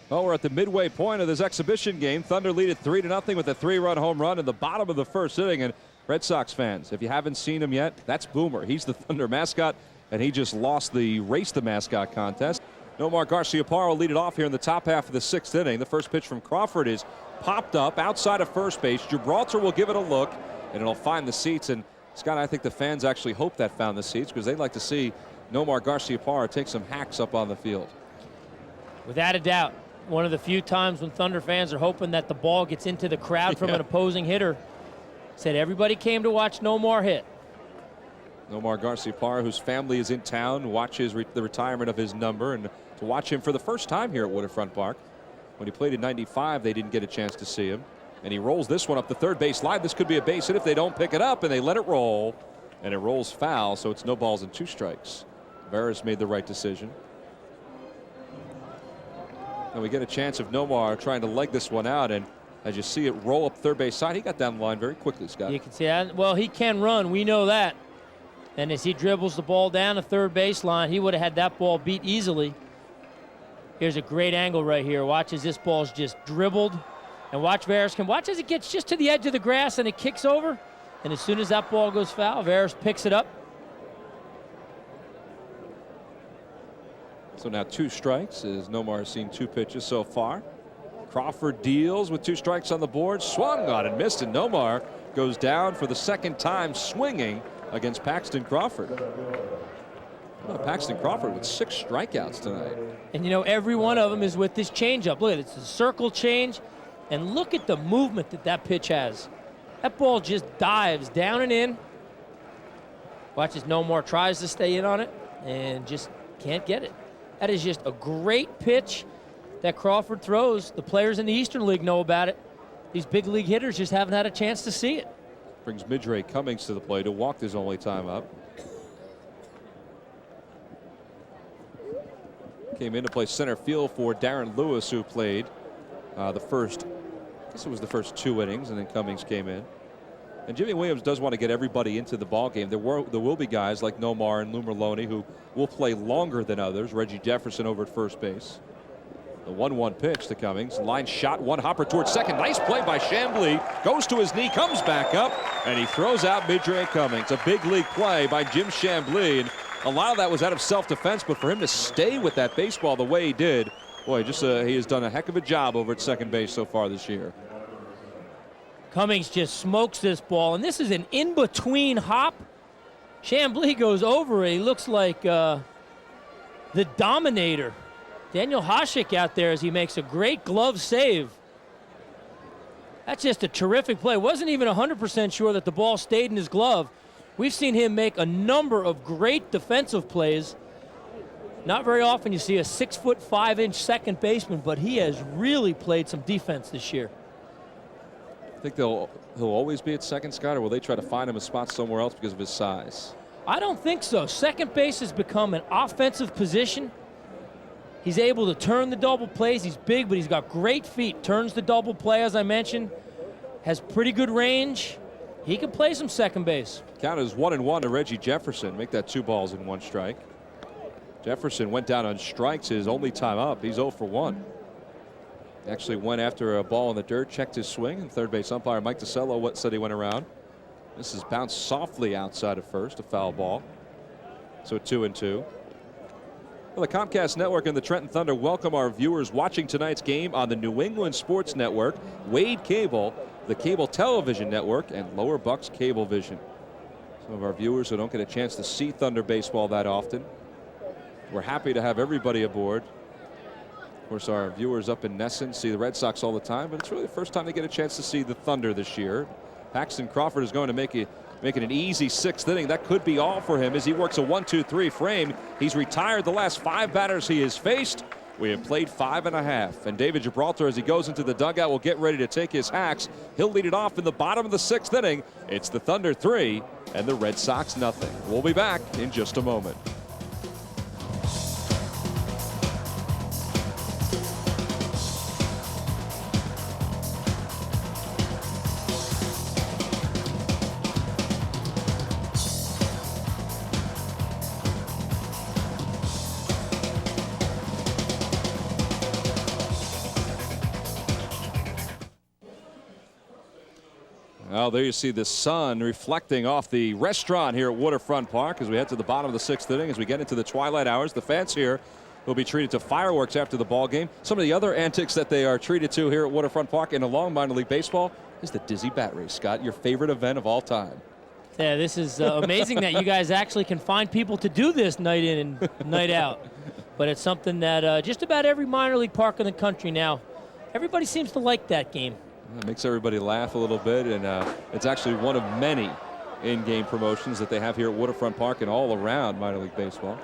Well, we're at the midway point of this exhibition game. Thunder lead at 3-0 with a 3-run home run in the bottom of the 1st inning. And Red Sox fans, if you haven't seen him yet, that's Boomer. He's the Thunder mascot, and he just lost the Race the Mascot contest. Nomar Garciaparra will lead it off here in the top half of the 6th inning. The first pitch from Crawford is popped up outside of first base. Gibraltar will give it a look, and it'll find the seats. And Scott, I think the fans actually hope that found the seats because they'd like to see Nomar Garciaparra take some hacks up on the field. Without a doubt. One of the few times when Thunder fans are hoping that the ball gets into the crowd from an opposing hitter. Said everybody came to watch Nomar hit. Nomar Garciaparra, whose family is in town, watches the retirement of his number, and to watch him for the first time here at Waterfront Park. When he played in '95, they didn't get a chance to see him. And he rolls this one up the third base line. This could be a base hit if they don't pick it up, and they let it roll. And it rolls foul, so it's no balls and 2 strikes. Veras made the right decision. And we get a chance of Nomar trying to leg this one out, and as you see it roll up third base side, he got down the line very quickly, Scott. You can see that. Well, he can run. We know that. And as he dribbles the ball down the third base line, he would have had that ball beat easily. Here's a great angle right here. Watch as this ball's just dribbled. And watch Veras can watch as it gets just to the edge of the grass and it kicks over. And as soon as that ball goes foul, Veras picks it up. So now 2 strikes as Nomar has seen 2 pitches so far. Crawford deals with 2 strikes on the board. Swung on and missed, and Nomar goes down for the 2nd time swinging against Paxton Crawford. Paxton Crawford with 6 strikeouts tonight. And you know, every one of them is with this changeup. Look at it, it's a circle change, and look at the movement that pitch has. That ball just dives down and in. Watch as Nomar tries to stay in on it and just can't get it. That is just a great pitch that Crawford throws. The players in the Eastern League know about it. These big league hitters just haven't had a chance to see it. Brings Midray Cummings to the plate to walk his only time up. Came in to play center field for Darren Lewis, who played the first 2 innings, and then Cummings came in. And Jimmy Williams does want to get everybody into the ball game. There will be guys like Nomar and Lou Merlone who will play longer than others. Reggie Jefferson over at first base. The 1-1 pitch to Cummings. Line shot, one hopper towards second. Nice play by Chambly. Goes to his knee, comes back up, and he throws out Midray Cummings. A big league play by Jim Chambly. And a lot of that was out of self-defense, but for him to stay with that baseball the way he did, boy, he has done a heck of a job over at second base so far this year. Cummings just smokes this ball, and this is an in-between hop. Chambly goes over it. He looks like the Dominator. Daniel Hasek out there as he makes a great glove save. That's just a terrific play. Wasn't even 100% sure that the ball stayed in his glove. We've seen him make a number of great defensive plays. Not very often you see a 6'5" second baseman, but he has really played some defense this year. I think he'll always be at second, Scott, or will they try to find him a spot somewhere else because of his size? I don't think so. Second base has become an offensive position. He's able to turn the double plays. He's big, but he's got great feet. Turns the double play, as I mentioned. Has pretty good range. He can play some second base. Count is 1-1 to Reggie Jefferson. Make that 2 balls and 1 strike. Jefferson went down on strikes his only time up. He's 0 for 1. Actually went after a ball in the dirt, checked his swing, and third base umpire Mike DeCello said he went around. This is bounced softly outside of first, a foul ball. So 2-2. Well, the Comcast Network and the Trenton Thunder welcome our viewers watching tonight's game on the New England Sports Network, Wade Cable, the Cable Television Network, and Lower Bucks Cablevision. Some of our viewers who don't get a chance to see Thunder baseball that often. We're happy to have everybody aboard. Of course, our viewers up in Nesson see the Red Sox all the time, but it's really the first time they get a chance to see the Thunder this year. Paxton Crawford is going to make it an easy 6th inning. That could be all for him as he works a 1-2-3 frame. He's retired the last 5 batters he has faced. We have played 5.5. And David Gibraltar, as he goes into the dugout, will get ready to take his hacks. He'll lead it off in the bottom of the 6th inning. It's the Thunder 3 and the Red Sox nothing. We'll be back in just a moment. Well, there you see the sun reflecting off the restaurant here at Waterfront Park as we head to the bottom of the 6th inning. As we get into the twilight hours, the fans here will be treated to fireworks after the ball game. Some of the other antics that they are treated to here at Waterfront Park in along minor league baseball is the Dizzy Bat Race. Scott, your favorite event of all time. Yeah, this is amazing that you guys actually can find people to do this night in and night out. But it's something that just about every minor league park in the country now, everybody seems to like that game. It makes everybody laugh a little bit, and it's actually one of many in-game promotions that they have here at Waterfront Park and all around minor league baseball.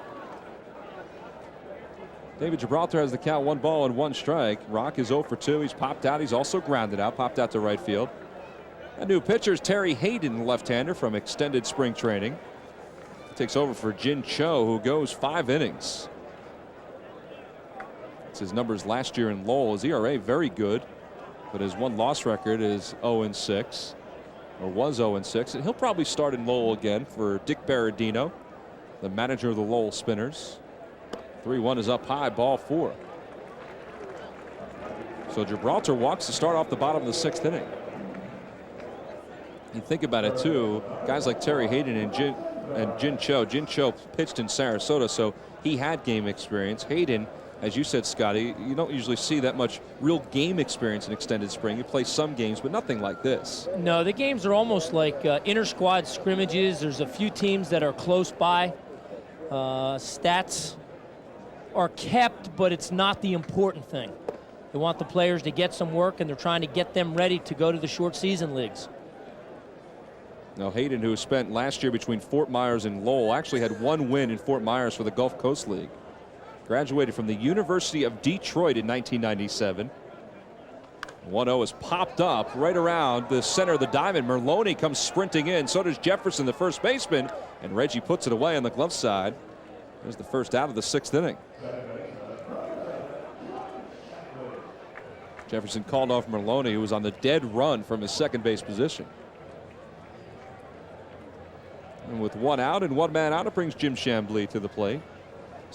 David Gibraltar has the count, 1 ball and 1 strike. Rock is 0 for 2. He's popped out. He's also grounded out, popped out to right field. A new pitcher is Terry Hayden, left-hander from extended spring training. Takes over for Jin Cho, who goes 5 innings. It's his numbers last year in Lowell. His ERA very good, but his 1-loss record is 0-6, or was 0-6, and he'll probably start in Lowell again for Dick Berardino, the manager of the Lowell Spinners. 3-1 is up high, ball 4. So Gibraltar walks to start off the bottom of the 6th inning. You think about it too, guys like Terry Hayden and Jin Cho. Jin Cho pitched in Sarasota, so he had game experience. Hayden, as you said, Scotty, you don't usually see that much real game experience in extended spring. You play some games, but nothing like this. No, the games are almost like inter-squad scrimmages. There's a few teams that are close by. Stats are kept, but it's not the important thing. They want the players to get some work, and they're trying to get them ready to go to the short season leagues. Now Hayden, who spent last year between Fort Myers and Lowell, actually had 1 win in Fort Myers for the Gulf Coast League. Graduated from the University of Detroit in 1997. 1-0 is popped up right around the center of the diamond. Merlone comes sprinting in. So does Jefferson, the first baseman. And Reggie puts it away on the glove side. There's the first out of the 6th inning. Jefferson called off Merlone, who was on the dead run from his second base position. And with 1 out and 1 man out, it brings Jim Chambly to the plate.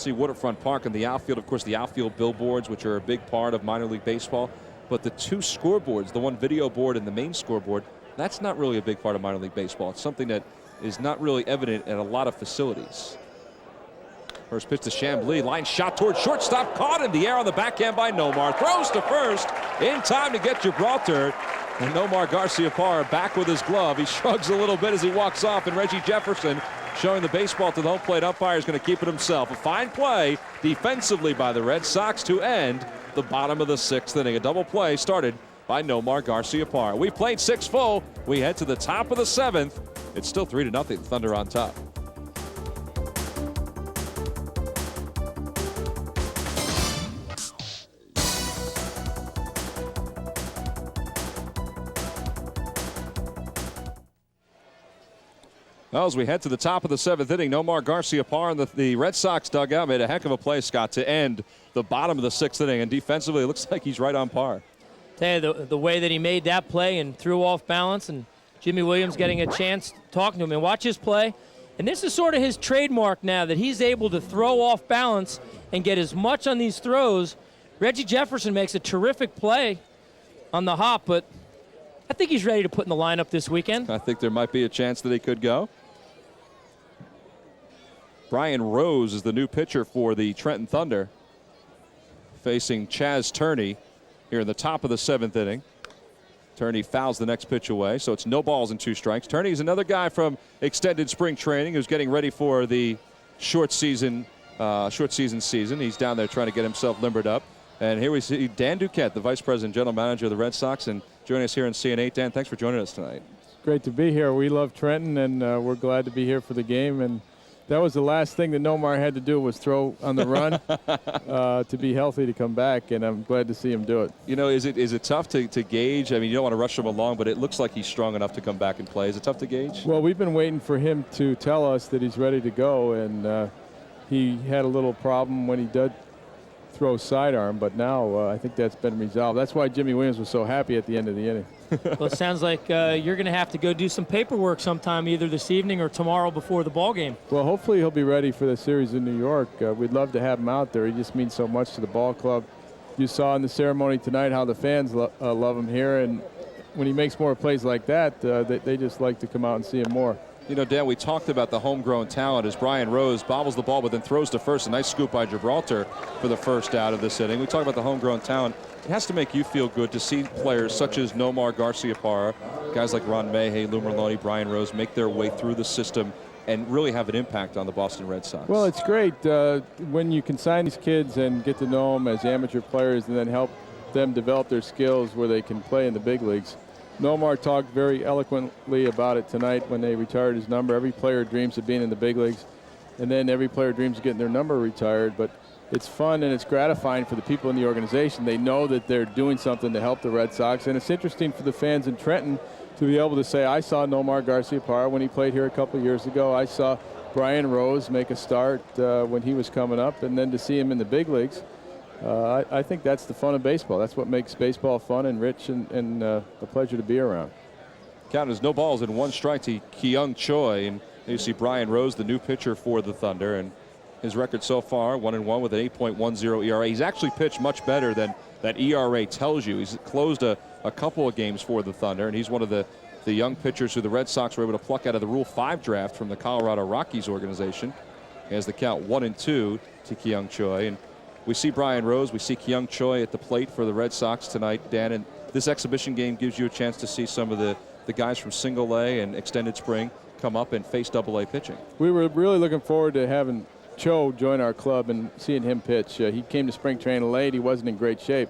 see Waterfront Park in the outfield. Of course, the outfield billboards, which are a big part of minor league baseball. But the two scoreboards, the one video board and the main scoreboard, that's not really a big part of minor league baseball. It's something that is not really evident at a lot of facilities. First pitch to Chambly. Line shot towards shortstop. Caught in the air on the backhand by Nomar. Throws to first in time to get Gibraltar. And Nomar Garciaparra back with his glove. He shrugs a little bit as he walks off. And Reggie Jefferson showing the baseball to the home plate umpire is going to keep it himself. A fine play defensively by the Red Sox to end the bottom of the 6th inning. A double play started by Nomar Garciaparra. We played 6 full. We head to the top of the 7th. It's still 3-0. Thunder on top. Well, as we head to the top of the 7th inning, Nomar Garciaparra in the Red Sox dugout made a heck of a play, Scott, to end the bottom of the 6th inning. And defensively, it looks like he's right on par. Tell you, the way that he made that play and threw off balance, and Jimmy Williams getting a chance talking to him and watch his play. And this is sort of his trademark now, that he's able to throw off balance and get as much on these throws. Reggie Jefferson makes a terrific play on the hop, but I think he's ready to put in the lineup this weekend. I think there might be a chance that he could go. Brian Rose is the new pitcher for the Trenton Thunder, facing Chaz Turney here in the top of the 7th inning. Turney fouls the next pitch away, so it's no balls and 2 strikes. Turney is another guy from extended spring training who's getting ready for the short season season. He's down there trying to get himself limbered up. And here we see Dan Duquette, the Vice President General Manager of the Red Sox, and joining us here in CN8. Dan, thanks for joining us tonight. It's great to be here. We love Trenton, and we're glad to be here for the game. And that was the last thing that Nomar had to do, was throw on the run to be healthy to come back, and I'm glad to see him do it. You know, is it tough to gauge? I mean, you don't want to rush him along, but it looks like he's strong enough to come back and play. Is it tough to gauge? Well, we've been waiting for him to tell us that he's ready to go, and he had a little problem when he did throw sidearm, but now I think that's been resolved. That's why Jimmy Williams was so happy at the end of the inning. Well, it sounds like you're going to have to go do some paperwork sometime, either this evening or tomorrow before the ball game. Well, hopefully he'll be ready for the series in New York. We'd love to have him out there. He just means so much to the ball club. You saw in the ceremony tonight how the fans love him here, and when he makes more plays like that, they just like to come out and see him more. You know, Dan, we talked about the homegrown talent as Brian Rose bobbles the ball but then throws to first. A nice scoop by Gibraltar for the first out of this inning. We talked about the homegrown talent. It has to make you feel good to see players such as Nomar Garciaparra, guys like Ron Mayhay, Lou Merlone, Brian Rose make their way through the system and really have an impact on the Boston Red Sox. Well, it's great when you can sign these kids and get to know them as amateur players and then help them develop their skills where they can play in the big leagues. Nomar talked very eloquently about it tonight when they retired his number. Every player dreams of being in the big leagues, and then every player dreams of getting their number retired. But it's fun and it's gratifying for the people in the organization. They know that they're doing something to help the Red Sox, and it's interesting for the fans in Trenton to be able to say, I saw Nomar Garciaparra when he played here a couple of years ago. I saw Brian Rose make a start when he was coming up, and then to see him in the big leagues. I think that's the fun of baseball. That's what makes baseball fun and rich and a pleasure to be around. Count is no balls and 1 strike to Kyung Choi. And you see Brian Rose, the new pitcher for the Thunder. And his record so far, 1-1 with an 8.10 ERA. He's actually pitched much better than that ERA tells you. He's closed a couple of games for the Thunder. And he's one of the young pitchers who the Red Sox were able to pluck out of the Rule 5 draft from the Colorado Rockies organization. He has the count 1-2 to Kyung Choi. And we see Brian Rose, we see Kyung Choi at the plate for the Red Sox tonight, Dan, and this exhibition game gives you a chance to see some of the guys from single A and extended spring come up and face double A pitching. We were really looking forward to having Cho join our club and seeing him pitch. He came to spring training late, he wasn't in great shape,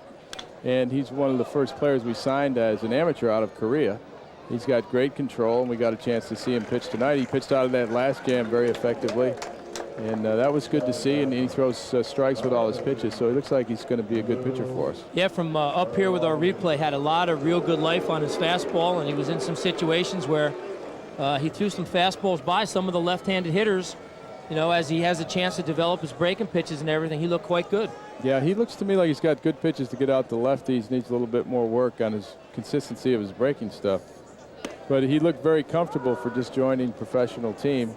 and he's one of the first players we signed as an amateur out of Korea. He's got great control, and we got a chance to see him pitch tonight. He pitched out of that last jam very effectively. And that was good to see, and he throws strikes with all his pitches, so he looks like he's going to be a good pitcher for us. Yeah, from up here with our replay, had a lot of real good life on his fastball, and he was in some situations where he threw some fastballs by some of the left-handed hitters. You know, as he has a chance to develop his breaking pitches and everything, he looked quite good. Yeah, he looks to me like he's got good pitches to get out the lefties. Needs a little bit more work on his consistency of his breaking stuff. But he looked very comfortable for just joining professional team.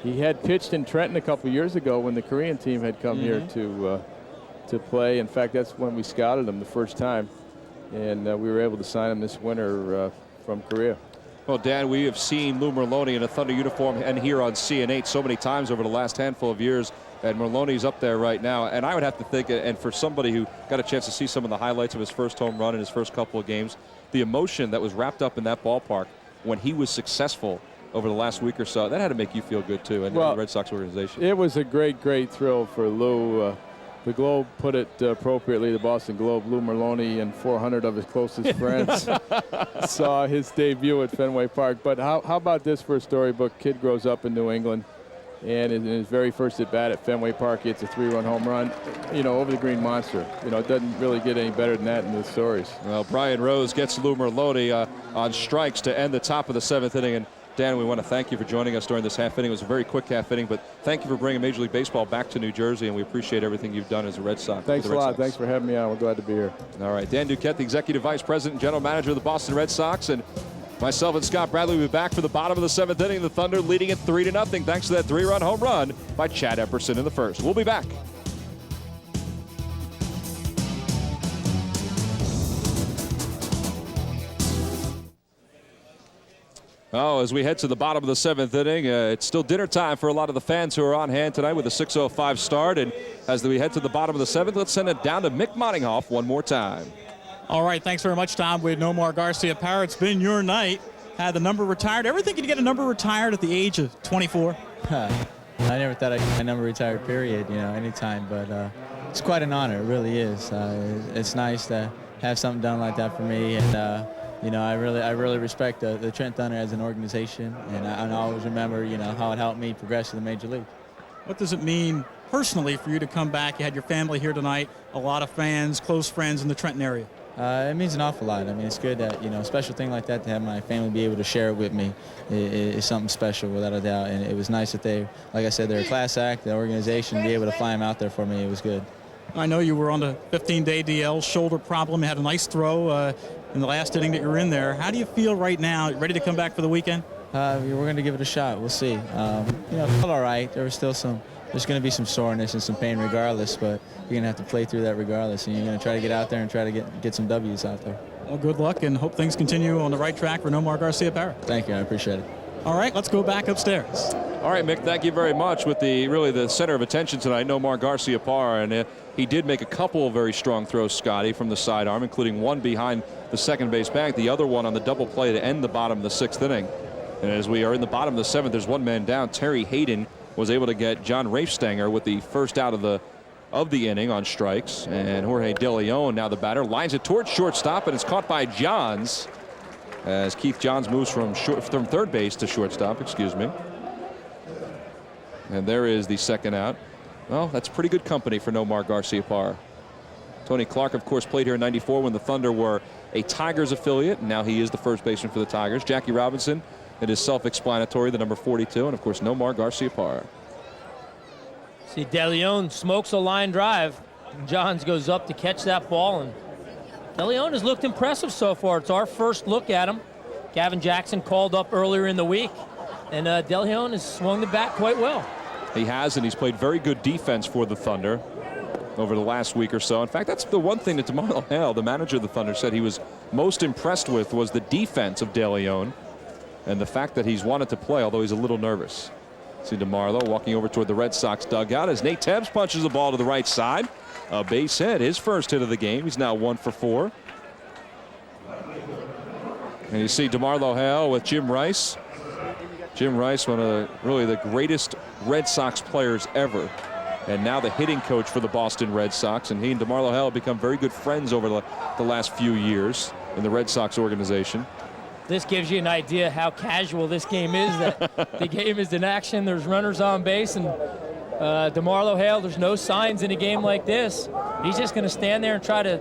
He had pitched in Trenton a couple years ago when the Korean team had come here to play. In fact, that's when we scouted him the first time, and we were able to sign him this winter from Korea. Well, Dan, we have seen Lou Merloni in a Thunder uniform and here on CN8 so many times over the last handful of years, and Merloni's up there right now. And I would have to think, and for somebody who got a chance to see some of the highlights of his first home run in his first couple of games, the emotion that was wrapped up in that ballpark when he was successful over the last week or so, that had to make you feel good too, and the Red Sox organization. It was a great thrill for Lou. The Globe put it appropriately, the Boston Globe. Lou Merloni and 400 of his closest friends saw his debut at Fenway Park. But how about this for a storybook? Kid grows up in New England, and in his very first at bat at Fenway Park, he hits a 3-run home run, over the Green Monster. It doesn't really get any better than that in the stories. Well, Brian Rose gets Lou Merloni on strikes to end the top of the 7th inning. And Dan, we want to thank you for joining us during this half inning. It was a very quick half inning, but thank you for bringing Major League Baseball back to New Jersey, and we appreciate everything you've done as a Red Sox. Thanks a lot. Thanks for having me on. We're glad to be here. All right, Dan Duquette, the Executive Vice President and General Manager of the Boston Red Sox, and myself and Scott Bradley will be back for the bottom of the 7th inning. The Thunder leading it 3-0 thanks to that 3-run home run by Chad Epperson in the first. We'll be back. Oh, as we head to the bottom of the 7th inning, it's still dinner time for a lot of the fans who are on hand tonight with a 6:05 start. And as we head to the bottom of the 7th, let's send it down to Mick Mottinghoff one more time. All right, thanks very much, Tom. With Nomar Garciaparra, it's been your night. Had the number retired. Ever think you'd get a number retired at the age of 24? I never thought I'd get my number retired, period, anytime. But it's quite an honor. It really is. It's nice to have something done like that for me. And, I really respect the Trenton Thunder as an organization, and I always remember, how it helped me progress to the Major League. What does it mean personally for you to come back? You had your family here tonight, a lot of fans, close friends in the Trenton area. It means an awful lot. I mean, it's good that, a special thing like that, to have my family be able to share it with me is something special, without a doubt. And it was nice that like I said, they're a class act, the organization, be able to fly them out there for me. It was good. I know you were on the 15-day DL, shoulder problem. You had a nice throw in the last inning that you were in there. How do you feel right now? Ready to come back for the weekend? We're going to give it a shot. We'll see. It felt all right. There's going to be some soreness and some pain regardless, but you're going to have to play through that regardless, and you're going to try to get out there and try to get some W's out there. Well, good luck, and hope things continue on the right track for Nomar Garciaparra. Thank you. I appreciate it. All right, let's go back upstairs. All right, Mick, thank you very much. With the center of attention tonight, Nomar Garciaparra, and he did make a couple of very strong throws, Scotty, from the sidearm, including one behind the second base bag, the other one on the double play to end the bottom of the 6th inning. And as we are in the bottom of the 7th, there's one man down. Terry Hayden was able to get John Rafestanger with the first out of the inning on strikes, and Jorge De Leon, now the batter, lines it towards shortstop, and it's caught by Johns as Keith Johns moves from third base to shortstop, And there is the second out. Well, that's pretty good company for Nomar Garciaparra. Tony Clark, of course, played here in '94 when the Thunder were a Tigers affiliate, and now he is the first baseman for the Tigers. Jackie Robinson, it is self-explanatory, the number 42, and of course Nomar Garciaparra. See, De Leon smokes a line drive. Johns goes up to catch that ball, and De Leon has looked impressive so far. It's our first look at him. Gavin Jackson called up earlier in the week, and De Leon has swung the bat quite well. He has, and he's played very good defense for the Thunder over the last week or so. In fact, that's the one thing that DeMarlo Hale, the manager of the Thunder, said he was most impressed with was the defense of De Leon and the fact that he's wanted to play, although he's a little nervous. See DeMarlo walking over toward the Red Sox dugout as Nate Tebs punches the ball to the right side. A base hit, his first hit of the game. He's now 1 for 4. And you see DeMarlo Hale with Jim Rice. Jim Rice, one of the greatest Red Sox players ever, and now the hitting coach for the Boston Red Sox. And he and DeMarlo Hale have become very good friends over the last few years in the Red Sox organization. This gives you an idea how casual this game is, that the game is in action, there's runners on base, and DeMarlo Hale, there's no signs in a game like this. He's just going to stand there and try to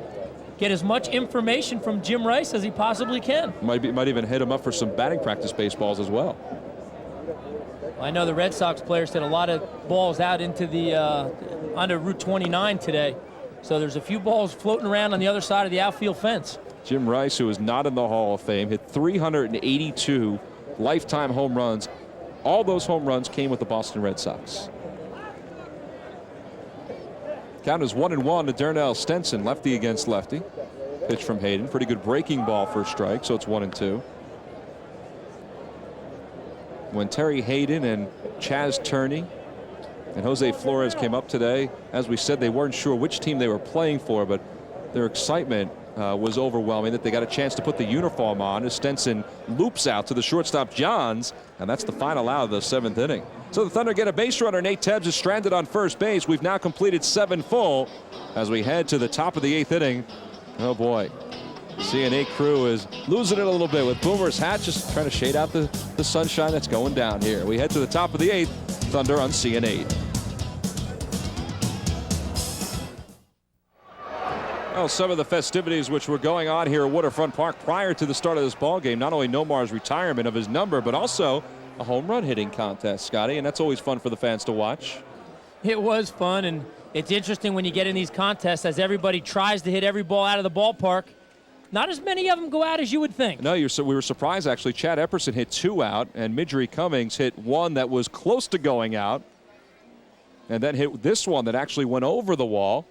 get as much information from Jim Rice as he possibly can. Might even hit him up for some batting practice baseballs as well. I know the Red Sox players hit a lot of balls out into the onto Route 29 today, so there's a few balls floating around on the other side of the outfield fence. Jim Rice, who is not in the Hall of Fame, hit 382 lifetime home runs All those home runs came with the Boston Red Sox. Count is 1-1 to Darnell Stenson, lefty against lefty. Pitch from Hayden. Pretty good breaking ball for a strike, so it's 1-2. When Terry Hayden and Chaz Turney and Jose Flores came up today, as we said, they weren't sure which team they were playing for, but their excitement was overwhelming that they got a chance to put the uniform on as Stenson loops out to the shortstop Johns, and that's the final out of the 7th inning. So the Thunder get a base runner. Nate Tebbs is stranded on first base. We've now completed 7 full as we head to the top of the 8th inning. Oh boy, CNA crew is losing it a little bit with Boomer's hat, just trying to shade out the sunshine that's going down here. We head to the top of the 8th. Thunder on CN8. Well, some of the festivities which were going on here at Waterfront Park prior to the start of this ball game, not only Nomar's retirement of his number, but also a home run hitting contest, Scotty, and that's always fun for the fans to watch. It was fun, and it's interesting when you get in these contests as everybody tries to hit every ball out of the ballpark. Not as many of them go out as you would think. No, we were surprised, actually. Chad Epperson hit 2 out, and Midgery Cummings hit 1 that was close to going out, and then hit this one that actually went over the wall.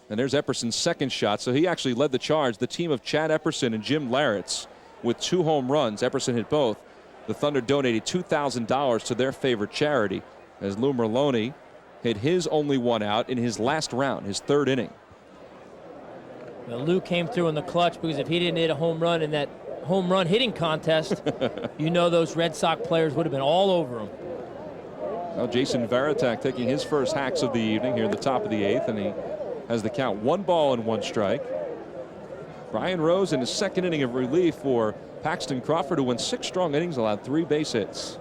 And there's Epperson's second shot, so he actually led the charge. The team of Chad Epperson and Jim Larritz with 2 home runs. Epperson hit both. The Thunder donated $2,000 to their favorite charity as Lou Merlone hit his only 1 out in his last round, his 3rd inning. Well, Lou came through in the clutch because if he didn't hit a home run in that home run hitting contest, you know those Red Sox players would have been all over him. Well, Jason Varitek taking his first hacks of the evening here at the top of the 8th, and he has the count 1 ball and 1 strike. Brian Rose in his 2nd inning of relief for Paxton Crawford, who went 6 strong innings, allowed 3 base hits.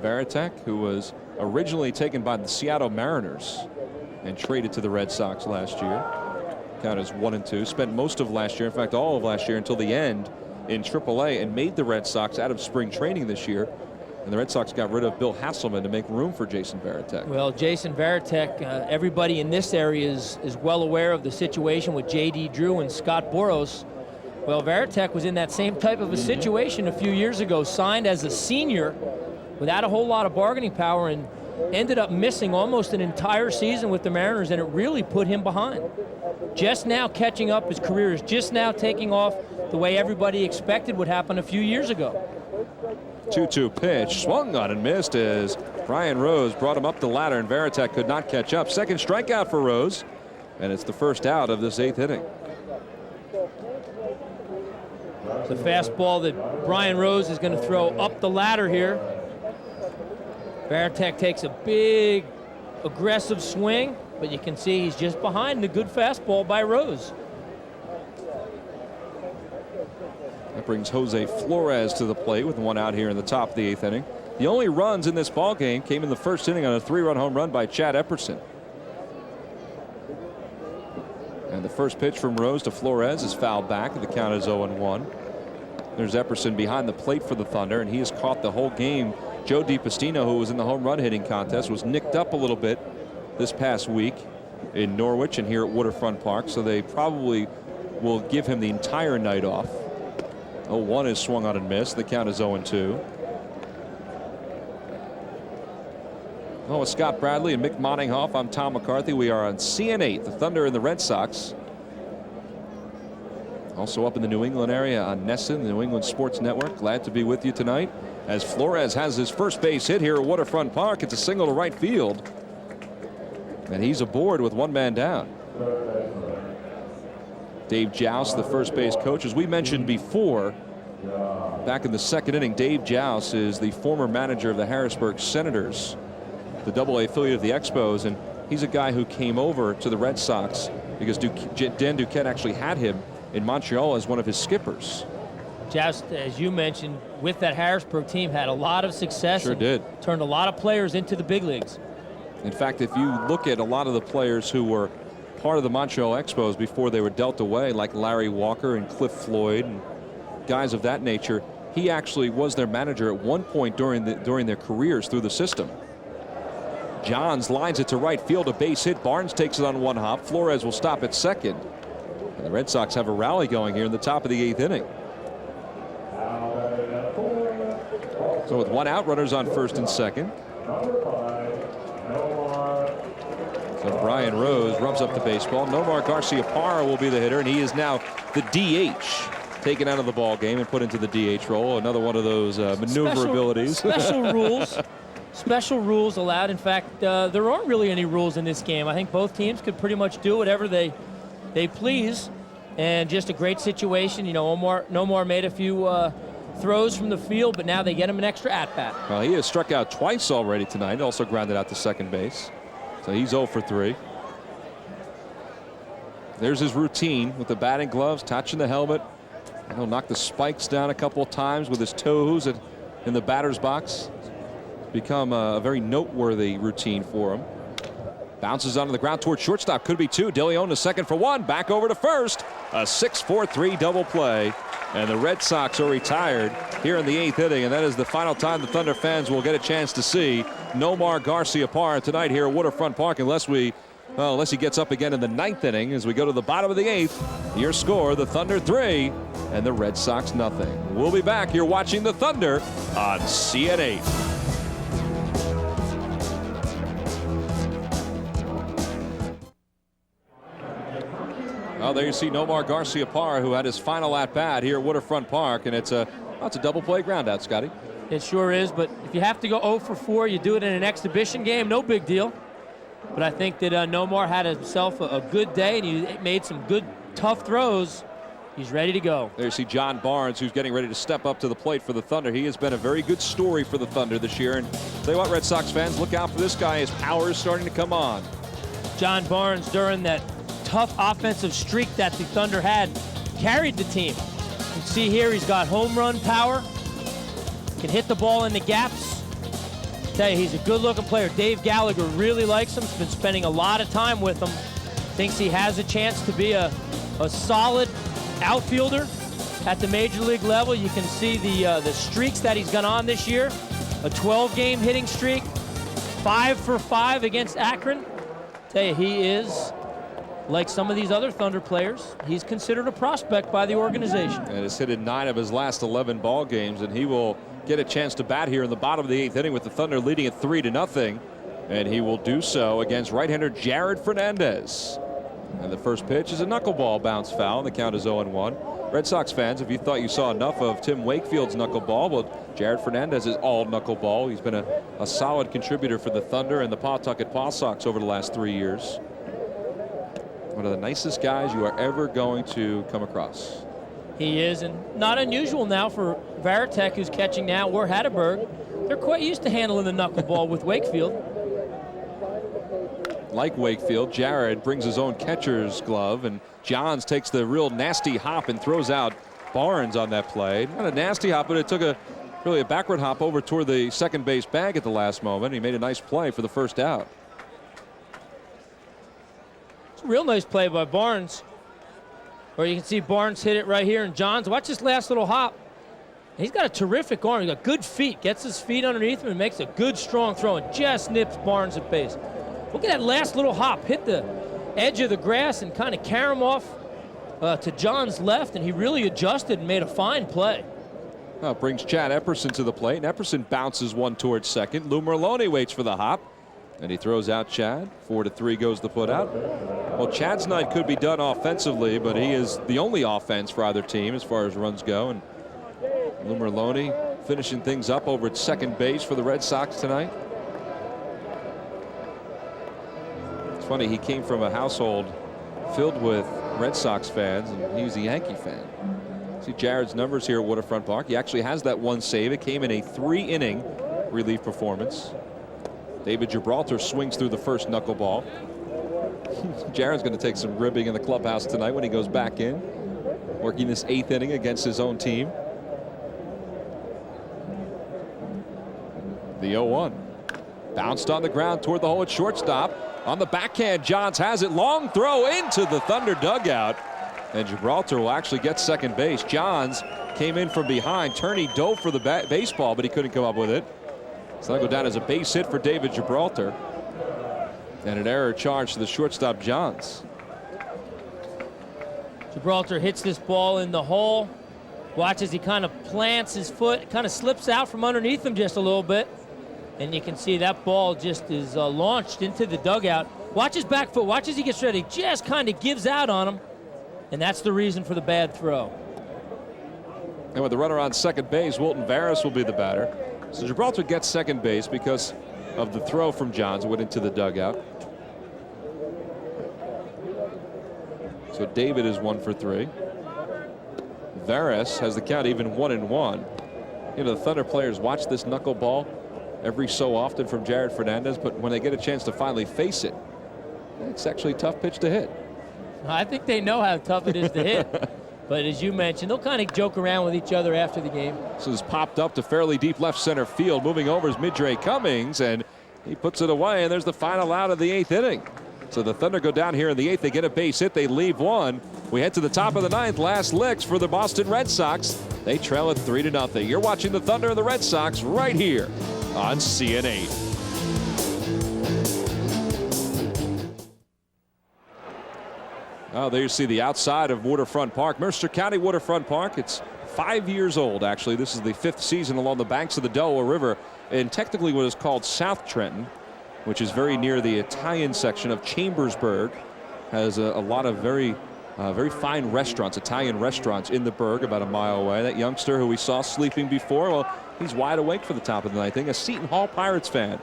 Varitek, who was originally taken by the Seattle Mariners and traded to the Red Sox last year. Count is 1-2. Spent most of last year, in fact all of last year until the end in AAA, and made the Red Sox out of spring training this year. And the Red Sox got rid of Bill Hasselman to make room for Jason Varitek. Well, Jason Varitek, everybody in this area is well aware of the situation with J.D. Drew and Scott Boros. Well, Varitek was in that same type of a situation a few years ago, signed as a senior without a whole lot of bargaining power and ended up missing almost an entire season with the Mariners, and it really put him behind. Just now catching up, his career is just now taking off the way everybody expected would happen a few years ago. 2-2 pitch, swung on and missed as Brian Rose brought him up the ladder, and Varitek could not catch up. Second strikeout for Rose, and it's the first out of this 8th inning. The fastball that Brian Rose is going to throw up the ladder here. Varitek takes a big, aggressive swing, but you can see he's just behind the good fastball by Rose. That brings Jose Flores to the plate with 1 out here in the top of the 8th inning. The only runs in this ball game came in the 1st inning on a 3-run home run by Chad Epperson. And the first pitch from Rose to Flores is fouled back. The count is 0-1. There's Epperson behind the plate for the Thunder, and he has caught the whole game. Joe DiPastino, who was in the home run hitting contest, was nicked up a little bit this past week in Norwich and here at Waterfront Park, so they probably will give him the entire night off. 0-1 is swung on and missed. The count is 0-2. Well, with Scott Bradley and Mick Monninghoff, I'm Tom McCarthy. We are on CN8, the Thunder and the Red Sox. Also up in the New England area on NESN, the New England Sports Network. Glad to be with you tonight as Flores has his first base hit here at Waterfront Park. It's a single to right field, and he's aboard with 1 man down. Dave Joust, the first base coach. As we mentioned before, back in the 2nd inning, Dave Joust is the former manager of the Harrisburg Senators, the AA affiliate of the Expos, and he's a guy who came over to the Red Sox because Dan Duquette actually had him in Montreal as one of his skippers. Joust, as you mentioned, with that Harrisburg team, had a lot of success. Sure did. Turned a lot of players into the big leagues. In fact, if you look at a lot of the players who were part of the Montreal Expos before they were dealt away, like Larry Walker and Cliff Floyd and guys of that nature, he actually was their manager at one point during their careers through the system. Johns lines it to right field, a base hit. Barnes takes it on 1 hop. Flores will stop at second. And the Red Sox have a rally going here in the top of the 8th inning. So with 1 out, runners on first and second. So Brian Rose rubs up the baseball. Nomar Garciaparra will be the hitter, and he is now the DH, taken out of the ball game and put into the DH role. Another one of those maneuverabilities. Special rules allowed. In fact, there aren't really any rules in this game. I think both teams could pretty much do whatever they please, and just a great situation. You know, Nomar made a few throws from the field, but now they get him an extra at-bat. Well, he has struck out twice already tonight, also grounded out to second base. So he's 0 for 3. There's his routine with the batting gloves, touching the helmet. And he'll knock the spikes down a couple of times with his toes in the batter's box. It's become a very noteworthy routine for him. Bounces onto the ground towards shortstop. Could be 2. DeLeon to second for 1. Back over to first. A 6-4-3 double play. And the Red Sox are retired here in the 8th inning. And that is the final time the Thunder fans will get a chance to see Nomar Garciaparra tonight here at Waterfront Park, unless he gets up again in the 9th inning as we go to the bottom of the 8th. Your score, the Thunder 3 and the Red Sox nothing. We'll be back. You're watching the Thunder on CN8. Well, there you see Nomar Garciaparra, who had his final at-bat here at Waterfront Park, and it's a double play ground out, Scotty. It sure is, but if you have to go 0 for 4, you do it in an exhibition game, no big deal. But I think that Nomar had himself a good day, and he made some good, tough throws. He's ready to go. There you see John Barnes, who's getting ready to step up to the plate for the Thunder. He has been a very good story for the Thunder this year, and tell you what, Red Sox fans, look out for this guy. His power is starting to come on. John Barnes, during that tough offensive streak that the Thunder had, carried the team. You can see here he's got home run power, can hit the ball in the gaps. I tell you, he's a good-looking player. Dave Gallagher really likes him. He's been spending a lot of time with him. Thinks he has a chance to be a solid outfielder at the major league level. You can see the streaks that he's gone on this year. A 12-game hitting streak, 5 for 5 against Akron. I tell you, he is, like some of these other Thunder players, he's considered a prospect by the organization. And has hit in 9 of his last 11 ball games, and he will get a chance to bat here in the bottom of the 8th inning with the Thunder leading at 3-0. And he will do so against right-hander Jared Fernandez. And the first pitch is a knuckleball bounce foul, and the count is 0-1. Red Sox fans, if you thought you saw enough of Tim Wakefield's knuckleball, well, Jared Fernandez is all knuckleball. He's been a solid contributor for the Thunder and the Pawtucket Paw Sox over the last 3 years. One of the nicest guys you are ever going to come across. He is, and not unusual now for Varitek, who's catching now, or Hatterberg. They're quite used to handling the knuckleball with Wakefield. Like Wakefield, Jared brings his own catcher's glove, and Johns takes the real nasty hop and throws out Barnes on that play. Not a nasty hop, but it took really a backward hop over toward the second base bag at the last moment. He made a nice play for the first out. It's a real nice play by Barnes. Or you can see Barnes hit it right here, and Johns, watch this last little hop. He's got a terrific arm. He's got good feet. Gets his feet underneath him and makes a good, strong throw and just nips Barnes at base. Look at that last little hop. Hit the edge of the grass and kind of carry him off to John's left, and he really adjusted and made a fine play. Well, brings Chad Epperson to the plate, and Epperson bounces one towards second. Lou Merlone waits for the hop, and he throws out Chad. 4-3 goes the put out. Well, Chad's night could be done offensively, but he is the only offense for either team as far as runs go. And Lou Merlone finishing things up over at second base for the Red Sox tonight. It's funny, he came from a household filled with Red Sox fans, and he was a Yankee fan. See Jared's numbers here at Waterfront Park. He actually has that one save. It came in a 3-inning relief performance. David Gibraltar swings through the first knuckleball. Jared's going to take some ribbing in the clubhouse tonight when he goes back in, working this 8th inning against his own team. The 0-1. Bounced on the ground toward the hole at shortstop. On the backhand, Johns has it. Long throw into the Thunder dugout. And Gibraltar will actually get second base. Johns came in from behind. Turney dove for the baseball, but he couldn't come up with it. So that'll go down as a base hit for David Gibraltar. And an error charge to the shortstop, Johns. Gibraltar hits this ball in the hole. Watch as he kind of plants his foot, kind of slips out from underneath him just a little bit. And you can see that ball just is launched into the dugout. Watch his back foot. Watch as he gets ready. Just kind of gives out on him. And that's the reason for the bad throw. And with the runner on second base, Wilton Vargas will be the batter. So Gibraltar gets second base because of the throw from Johns. It went into the dugout. So David is 1 for 3. Vargas has the count even 1-1. You know, the Thunder players watch this knuckleball every so often from Jared Fernandez, but when they get a chance to finally face it, it's actually a tough pitch to hit. I think they know how tough it is to hit. But as you mentioned, they'll kind of joke around with each other after the game. This is popped up to fairly deep left center field. Moving over is Midre Cummings, and he puts it away, and there's the final out of the 8th inning. So the Thunder go down here in the 8th. They get a base hit. They leave one. We head to the top of the 9th. Last licks for the Boston Red Sox. They trail it 3-0. You're watching the Thunder and the Red Sox right here on CN8. Oh, there you see the outside of Waterfront Park, Mercer County Waterfront Park. It's 5 years old, actually. This is the 5th season along the banks of the Delaware River, and technically what is called South Trenton, which is very near the Italian section of Chambersburg. Has a lot of very fine restaurants, Italian restaurants in the burg about a mile away. That youngster who we saw sleeping before, well, he's wide awake for the top of the 9th inning. A Seton Hall Pirates fan.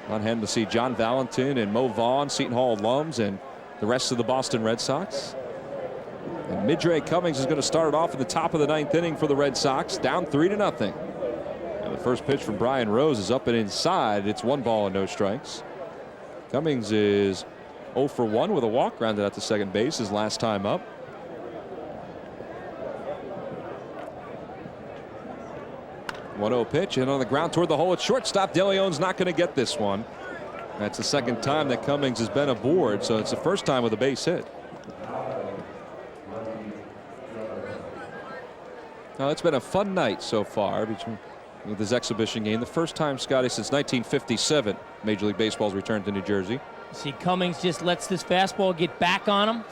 On hand to see John Valentin and Mo Vaughn, Seton Hall alums, and the rest of the Boston Red Sox. And Midre Cummings is going to start it off at the top of the 9th inning for the Red Sox, down 3-0. And the first pitch from Brian Rose is up and inside. It's 1 ball and no strikes. Cummings is 0 for 1 with a walk, grounded out to second base his last time up. One 0 pitch, and on the ground toward the hole at shortstop. De Leon's not going to get this one. That's the second time that Cummings has been aboard, so it's the first time with a base hit. Now, it's been a fun night so far with this exhibition game. The first time, Scotty, since 1957 Major League Baseball's returned to New Jersey. See, Cummings just lets this fastball get back on him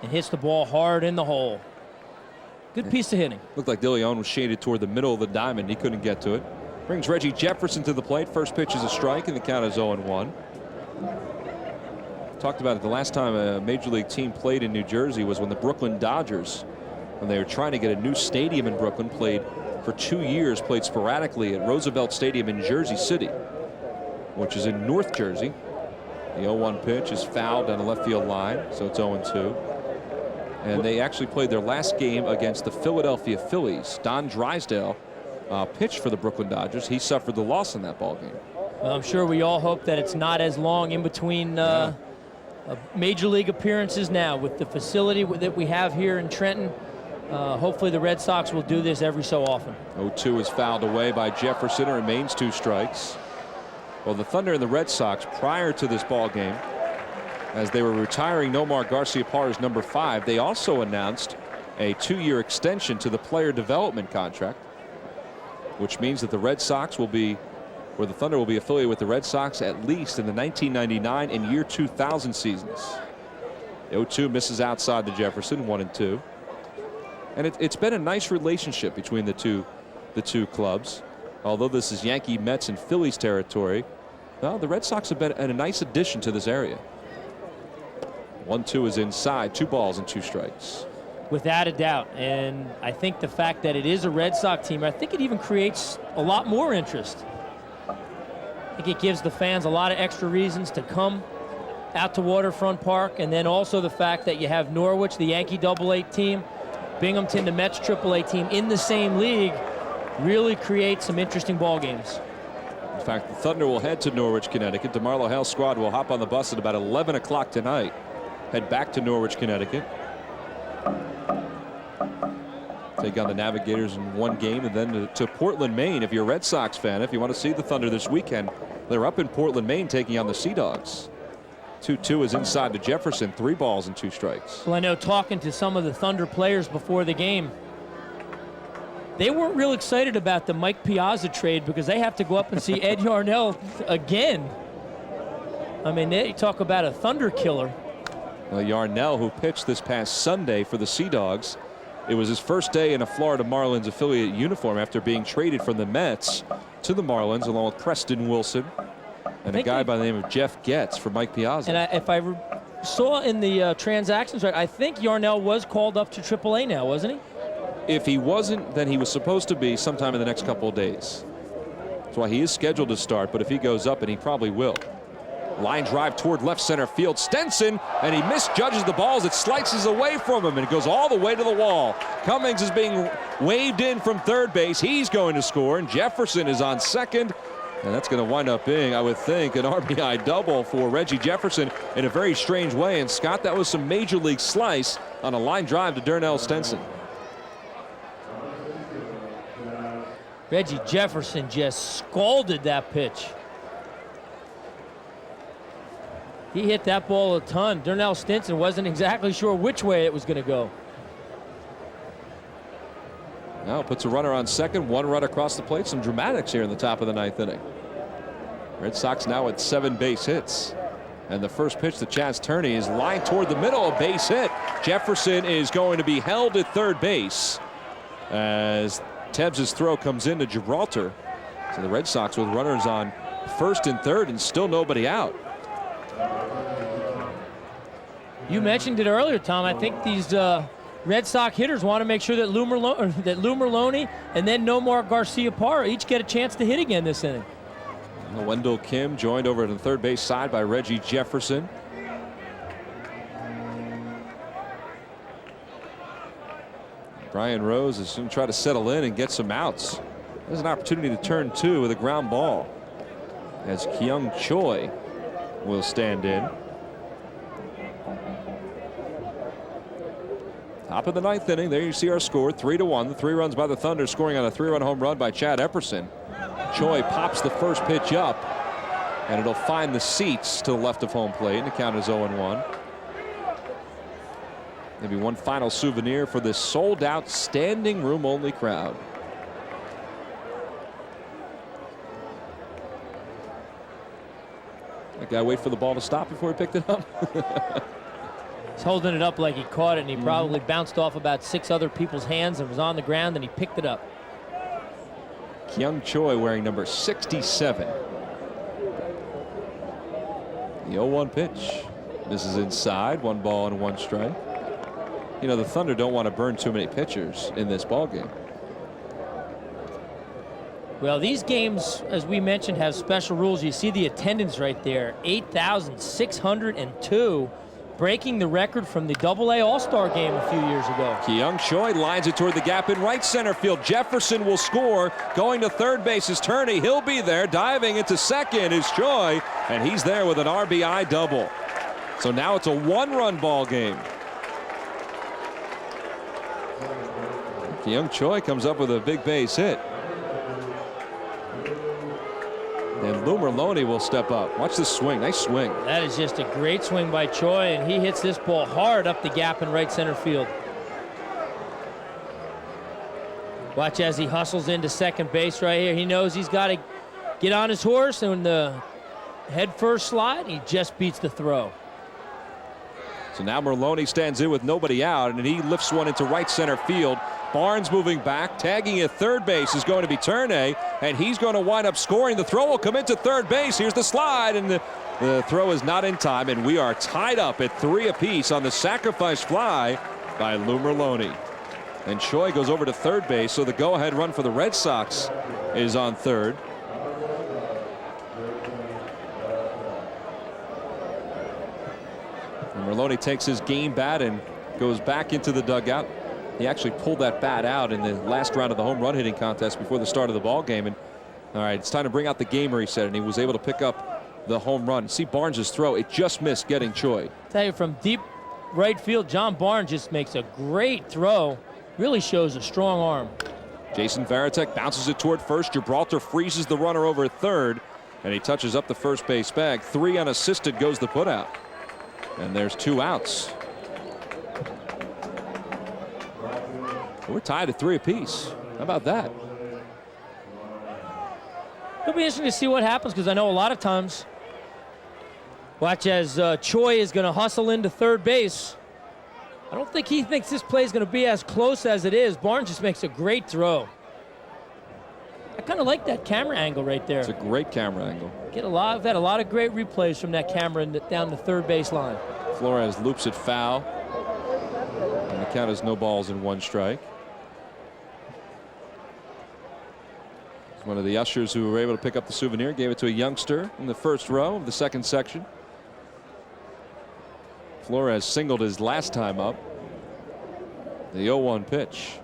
and hits the ball hard in the hole. Good piece of hitting. Looked like De Leon was shaded toward the middle of the diamond. He couldn't get to it. Brings Reggie Jefferson to the plate. First pitch is a strike, and the count is 0-1. Talked about it. The last time a Major League team played in New Jersey was when the Brooklyn Dodgers, when they were trying to get a new stadium in Brooklyn, played for 2 years, played sporadically at Roosevelt Stadium in Jersey City, which is in North Jersey. The 0-1 pitch is fouled down the left field line, so it's 0-2. And they actually played their last game against the Philadelphia Phillies. Don Drysdale pitched for the Brooklyn Dodgers. He suffered the loss in that ball game. Well, I'm sure we all hope that it's not as long in between Major League appearances now with the facility that we have here in Trenton. Hopefully the Red Sox will do this every so often. 0-2 is fouled away by Jefferson. It remains 2 strikes. Well, the Thunder and the Red Sox, prior to this ball game, as they were retiring Nomar Garciaparra's number 5, they also announced a 2-year extension to the player development contract, which means that the Red Sox will be, or the Thunder will be affiliated with the Red Sox at least in the 1999 and year 2000 seasons. 0-2 misses outside the Jefferson, 1-2. And it's been a nice relationship between the two clubs. Although this is Yankee, Mets, and Phillies territory, well, the Red Sox have been a nice addition to this area. 1-2 is inside, 2 balls and 2 strikes. Without a doubt, and I think the fact that it is a Red Sox team, I think it even creates a lot more interest. I think it gives the fans a lot of extra reasons to come out to Waterfront Park, and then also the fact that you have Norwich, the Yankee AA team, Binghamton, the Mets AAA team in the same league, really creates some interesting ball games. In fact, the Thunder will head to Norwich, Connecticut. The Marlowe Hale squad will hop on the bus at about 11 o'clock tonight. Head back to Norwich, Connecticut. Take on the Navigators in 1 game, and then to Portland, Maine. If you're a Red Sox fan, if you want to see the Thunder this weekend, they're up in Portland, Maine, taking on the Sea Dogs. 2-2 is inside to Jefferson, 3 balls and 2 strikes. Well, I know talking to some of the Thunder players before the game, they weren't real excited about the Mike Piazza trade because they have to go up and see Ed Yarnell again. I mean, they talk about a Thunder killer. Well, Yarnell, who pitched this past Sunday for the Sea Dogs, It was his first day in a Florida Marlins affiliate uniform after being traded from the Mets to the Marlins, along with Preston Wilson and a guy by the name of Jeff Getz for Mike Piazza. And if I saw in the transactions, right, I think Yarnell was called up to AAA now, wasn't he? If he wasn't, then he was supposed to be sometime in the next couple of days. That's why he is scheduled to start, but if he goes up, and he probably will. Line drive toward left center field. Stenson, and he misjudges the ball as it slices away from him, and it goes all the way to the wall. Cummings is being waved in from third base. He's going to score, and Jefferson is on second. And that's going to wind up being, I would think, an RBI double for Reggie Jefferson in a very strange way. And Scott, that was some major league slice on a line drive to Darnell Stenson. Reggie Jefferson just scalded that pitch. He hit that ball a ton. Darnell Stenson wasn't exactly sure which way it was going to go. Now puts a runner on second, one run across the plate. Some dramatics here in the top of the ninth inning. Red Sox now at 7 base hits. And the first pitch to Chaz Turney is lined toward the middle, a base hit. Jefferson is going to be held at third base as Tebbs' throw comes into Gibraltar. So the Red Sox with runners on first and third and still nobody out. You mentioned it earlier, Tom. I think these Red Sox hitters want to make sure that Lou Merloni and then Nomar Garciaparra each get a chance to hit again this inning. Wendell Kim joined over to the third base side by Reggie Jefferson. Brian Rose is going to try to settle in and get some outs. There's an opportunity to turn two with a ground ball as Kyung Choi will stand in. Top of the ninth inning. There you see our score, 3-1. The 3 runs by the Thunder, scoring on a 3-run home run by Chad Epperson. Choi pops the first pitch up, and it'll find the seats to the left of home plate, and the count is 0-1. Maybe one final souvenir for this sold-out standing room only crowd. That guy wait for the ball to stop before he picked it up. He's holding it up like he caught it, and he probably bounced off about 6 other people's hands and was on the ground, and he picked it up. Kyung Choi wearing number 67. The 0-1 pitch. This is inside, 1 ball and 1 strike. You know, the Thunder don't want to burn too many pitchers in this ball game. Well, these games, as we mentioned, have special rules. You see the attendance right there, 8,602. Breaking the record from the AA All-Star game a few years ago. Kyung Choi lines it toward the gap in right center field. Jefferson will score. Going to third base is Turney. He'll be there. Diving into second is Choi, and he's there with an RBI double. So now it's a 1-run ball game. Kyung Choi comes up with a big base hit. And Lou Merloni will step up. Watch this swing. Nice swing. That is just a great swing by Choi, and he hits this ball hard up the gap in right center field. Watch as he hustles into second base right here. He knows he's got to get on his horse, and the head first slide, he just beats the throw. So now Merloni stands in with nobody out, and he lifts one into right center field. Barnes moving back, tagging at third base is going to be Turney, and he's going to wind up scoring. The throw will come into third base. Here's the slide, and the throw is not in time, and we are tied up at 3 apiece on the sacrifice fly by Lou Merloni. And Choi goes over to third base, so the go-ahead run for the Red Sox is on third. And Merloni takes his game bat and goes back into the dugout. He actually pulled that bat out in the last round of the home run hitting contest before the start of the ball game. And all right, it's time to bring out the gamer, he said, and he was able to pick up the home run. See Barnes' throw, it just missed getting Choi. Tell you, from deep right field, John Barnes just makes a great throw. Really shows a strong arm. Jason Varitek bounces it toward first. Gibraltar freezes the runner over at third, and he touches up the first base bag. 3 unassisted goes the putout. And there's 2 outs. We're tied at 3 apiece. How about that? It'll be interesting to see what happens, because I know a lot of times, watch as Choi is going to hustle into third base. I don't think he thinks this play is going to be as close as it is. Barnes just makes a great throw. I kind of like that camera angle right there. It's a great camera angle. I've had a lot of great replays from that camera down the third base line. Flores loops it foul. And the count is no balls and 1 strike. One of the ushers who were able to pick up the souvenir gave it to a youngster in the first row of the second section. Flores singled his last time up. The 0-1 pitch.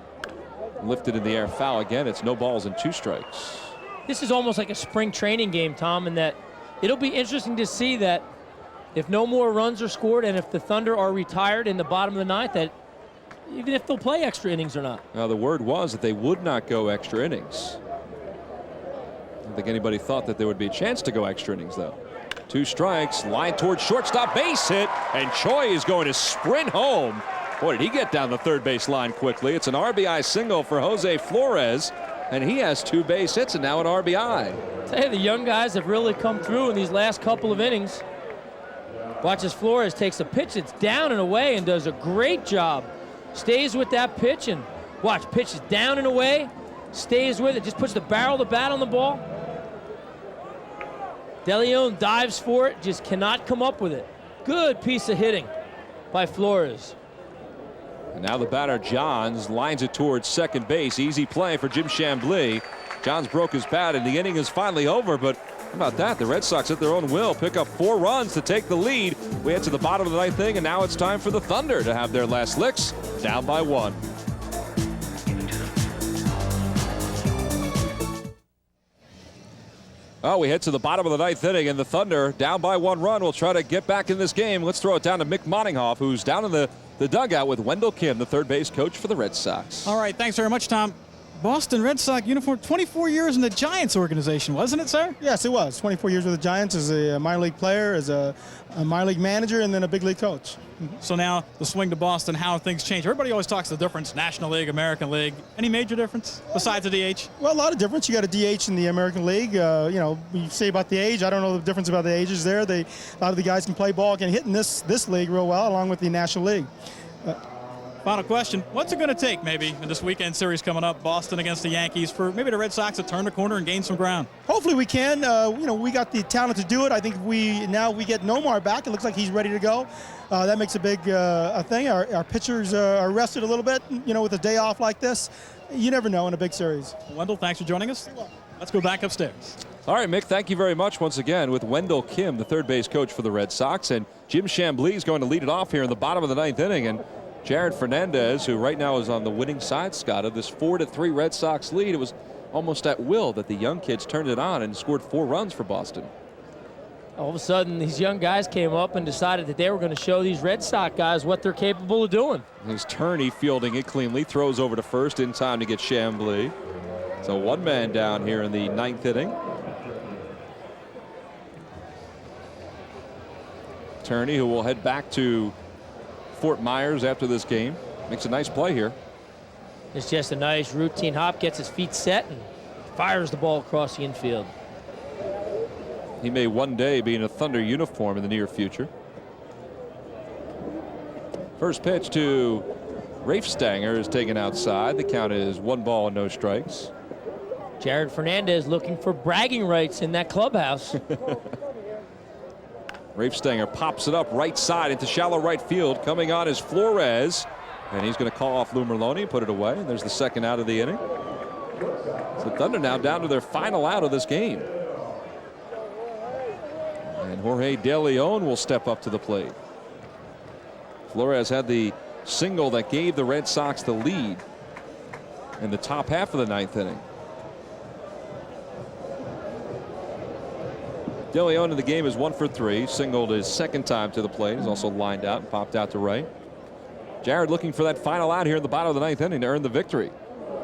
Lifted in the air, foul again. It's no balls and 2 strikes. This is almost like a spring training game, Tom, in that it'll be interesting to see that if no more runs are scored and if the Thunder are retired in the bottom of the ninth, that even if they'll play extra innings or not. Now, the word was that they would not go extra innings. I don't think anybody thought that there would be a chance to go extra innings, though. 2 strikes, line towards shortstop, base hit, and Choi is going to sprint home. Boy, did he get down the third base line quickly. It's an RBI single for Jose Flores, and he has 2 base hits and now an RBI. Hey, the young guys have really come through in these last couple of innings. Watch as Flores takes a pitch, it's down and away and does a great job. Stays with that pitch and watch, pitch is down and away, stays with it, just puts the barrel of the bat on the ball. DeLeon dives for it, just cannot come up with it. Good piece of hitting by Flores. And now the batter, Johns, lines it towards second base. Easy play for Jim Chambly. Johns broke his bat, and the inning is finally over. But how about that? The Red Sox, at their own will, pick up 4 runs to take the lead. We head to the bottom of the 9th inning, and now it's time for the Thunder to have their last licks, down by 1. Oh, we head to the bottom of the 9th inning, and the Thunder, down by 1 run, will try to get back in this game. Let's throw it down to Mick Moninghoff, who's down in the dugout with Wendell Kim, the third base coach for the Red Sox. All right, thanks very much, Tom. Boston Red Sox uniform, 24 years in the Giants organization, wasn't it, sir? Yes, it was. 24 years with the Giants as a minor league player, as a minor league manager, and then a big league coach. So now the swing to Boston, how things change. Everybody always talks the difference, National League, American League. Any major difference besides the DH? Well, a lot of difference. You got a DH in the American League. You say about the age. I don't know the difference about the ages there. A lot of the guys can play ball, can hit in this league real well, along with the National League. Final question. What's it going to take maybe in this weekend series coming up, Boston against the Yankees, for maybe the Red Sox to turn the corner and gain some ground? Hopefully we can. We got the talent to do it. I think we get Nomar back. It looks like he's ready to go. That makes a big thing. Our pitchers are rested a little bit, with a day off like this. You never know in a big series. Wendell, thanks for joining us. Let's go back upstairs. All right, Mick, thank you very much once again with Wendell Kim, the third base coach for the Red Sox. And Jim Chambly is going to lead it off here in the bottom of the 9th inning. And Jared Fernandez, who right now is on the winning side, Scott, of this 4-3 Red Sox lead. It was almost at will that the young kids turned it on and scored 4 runs for Boston. All of a sudden, these young guys came up and decided that they were going to show these Red Sox guys what they're capable of doing. His Turney fielding it cleanly, throws over to first in time to get Chambly. So 1 man down here in the 9th inning. Turney, who will head back to Fort Myers after this game, makes a nice play here. It's just a nice routine hop, gets his feet set and fires the ball across the infield. He may one day be in a Thunder uniform in the near future. First pitch to Rafe Stanger is taken outside. The count is 1 ball and no strikes. Jared Fernandez looking for bragging rights in that clubhouse. Rafe Stanger pops it up right side into shallow right field. Coming on is Flores, and he's going to call off Lou Merloni, put it away, and there's the second out of the inning. So Thunder now down to their final out of this game. And Jorge De Leon will step up to the plate. Flores had the single that gave the Red Sox the lead in the top half of the 9th inning. De Leon in the game is 1 for 3. Singled his second time to the plate. He's also lined out and popped out to right. Jared looking for that final out here in the bottom of the 9th inning to earn the victory.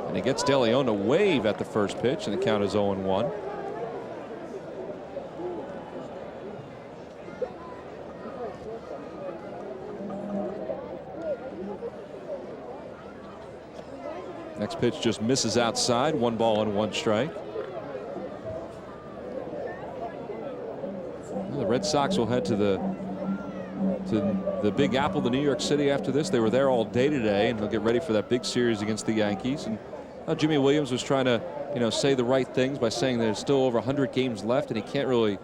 And he gets De Leon to wave at the first pitch, and the count is 0-1. Next pitch just misses outside. 1 ball and 1 strike. The Red Sox will head to the to the Big Apple to New York City after this. They were there all day today, and they'll get ready for that big series against the Yankees. And Jimmy Williams was trying to, say the right things by saying there's still over 100 games left, and he can't really,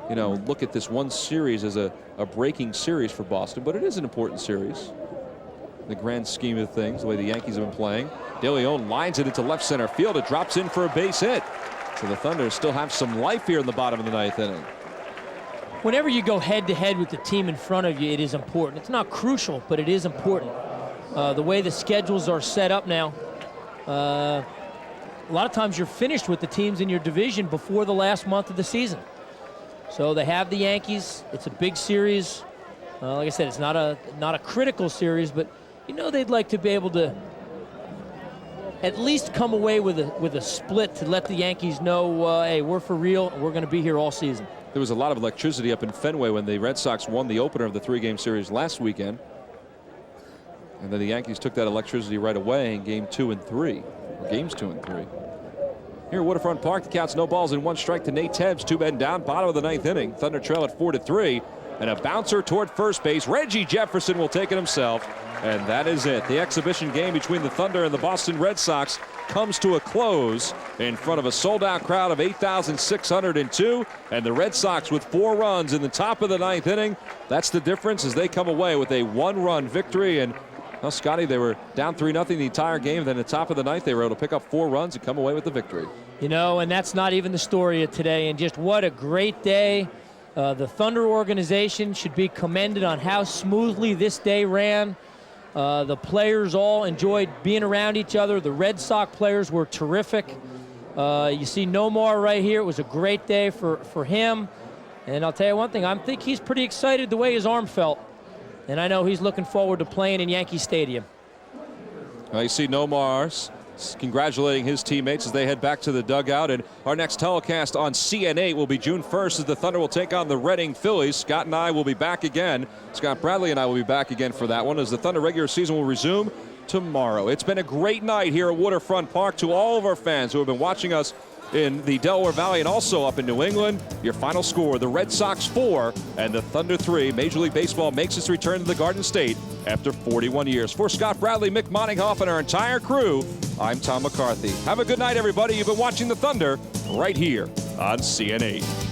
look at this one series as a breaking series for Boston. But it is an important series in the grand scheme of things, the way the Yankees have been playing. De Leon lines it into left center field. It drops in for a base hit. So the Thunder still have some life here in the bottom of the 9th inning. Whenever you go head-to-head with the team in front of you, it is important. It's not crucial, but it is important. The way the schedules are set up now, a lot of times you're finished with the teams in your division before the last month of the season. So they have the Yankees. It's a big series. Like I said, it's not a critical series, but they'd like to be able to at least come away with a split to let the Yankees know, hey, we're for real, and we're going to be here all season. There was a lot of electricity up in Fenway when the Red Sox won the opener of the 3-game series last weekend. And then the Yankees took that electricity right away in games 2 and 3. Here at Waterfront Park, the count's no balls and 1 strike to Nate Tebbs. 2 men down, bottom of the 9th inning. Thunder trail at 4-3. And a bouncer toward first base. Reggie Jefferson will take it himself. And that is it. The exhibition game between the Thunder and the Boston Red Sox comes to a close in front of a sold-out crowd of 8,602. And the Red Sox with 4 runs in the top of the 9th inning. That's the difference as they come away with a 1-run victory. And, well, Scotty, they were down 3-0 the entire game. Then at the top of the 9th, they were able to pick up 4 runs and come away with the victory. And that's not even the story of today. And just what a great day. The Thunder organization should be commended on how smoothly this day ran. The players all enjoyed being around each other. The Red Sox players were terrific. You see Nomar right here. It was a great day for him. And I'll tell you one thing, I think he's pretty excited the way his arm felt. And I know he's looking forward to playing in Yankee Stadium. You see Nomar congratulating his teammates as they head back to the dugout. And our next telecast on CN8 will be June 1st as the Thunder will take on the Reading Phillies. Scott and I will be back again. Scott Bradley and I will be back again for that one as the Thunder regular season will resume tomorrow. It's been a great night here at Waterfront Park. To all of our fans who have been watching us in the Delaware Valley and also up in New England, your final score, the Red Sox 4 and the Thunder 3. Major League Baseball makes its return to the Garden State after 41 years. For Scott Bradley, Mick Monninghoff, and our entire crew, I'm Tom McCarthy. Have a good night, everybody. You've been watching the Thunder right here on CN8.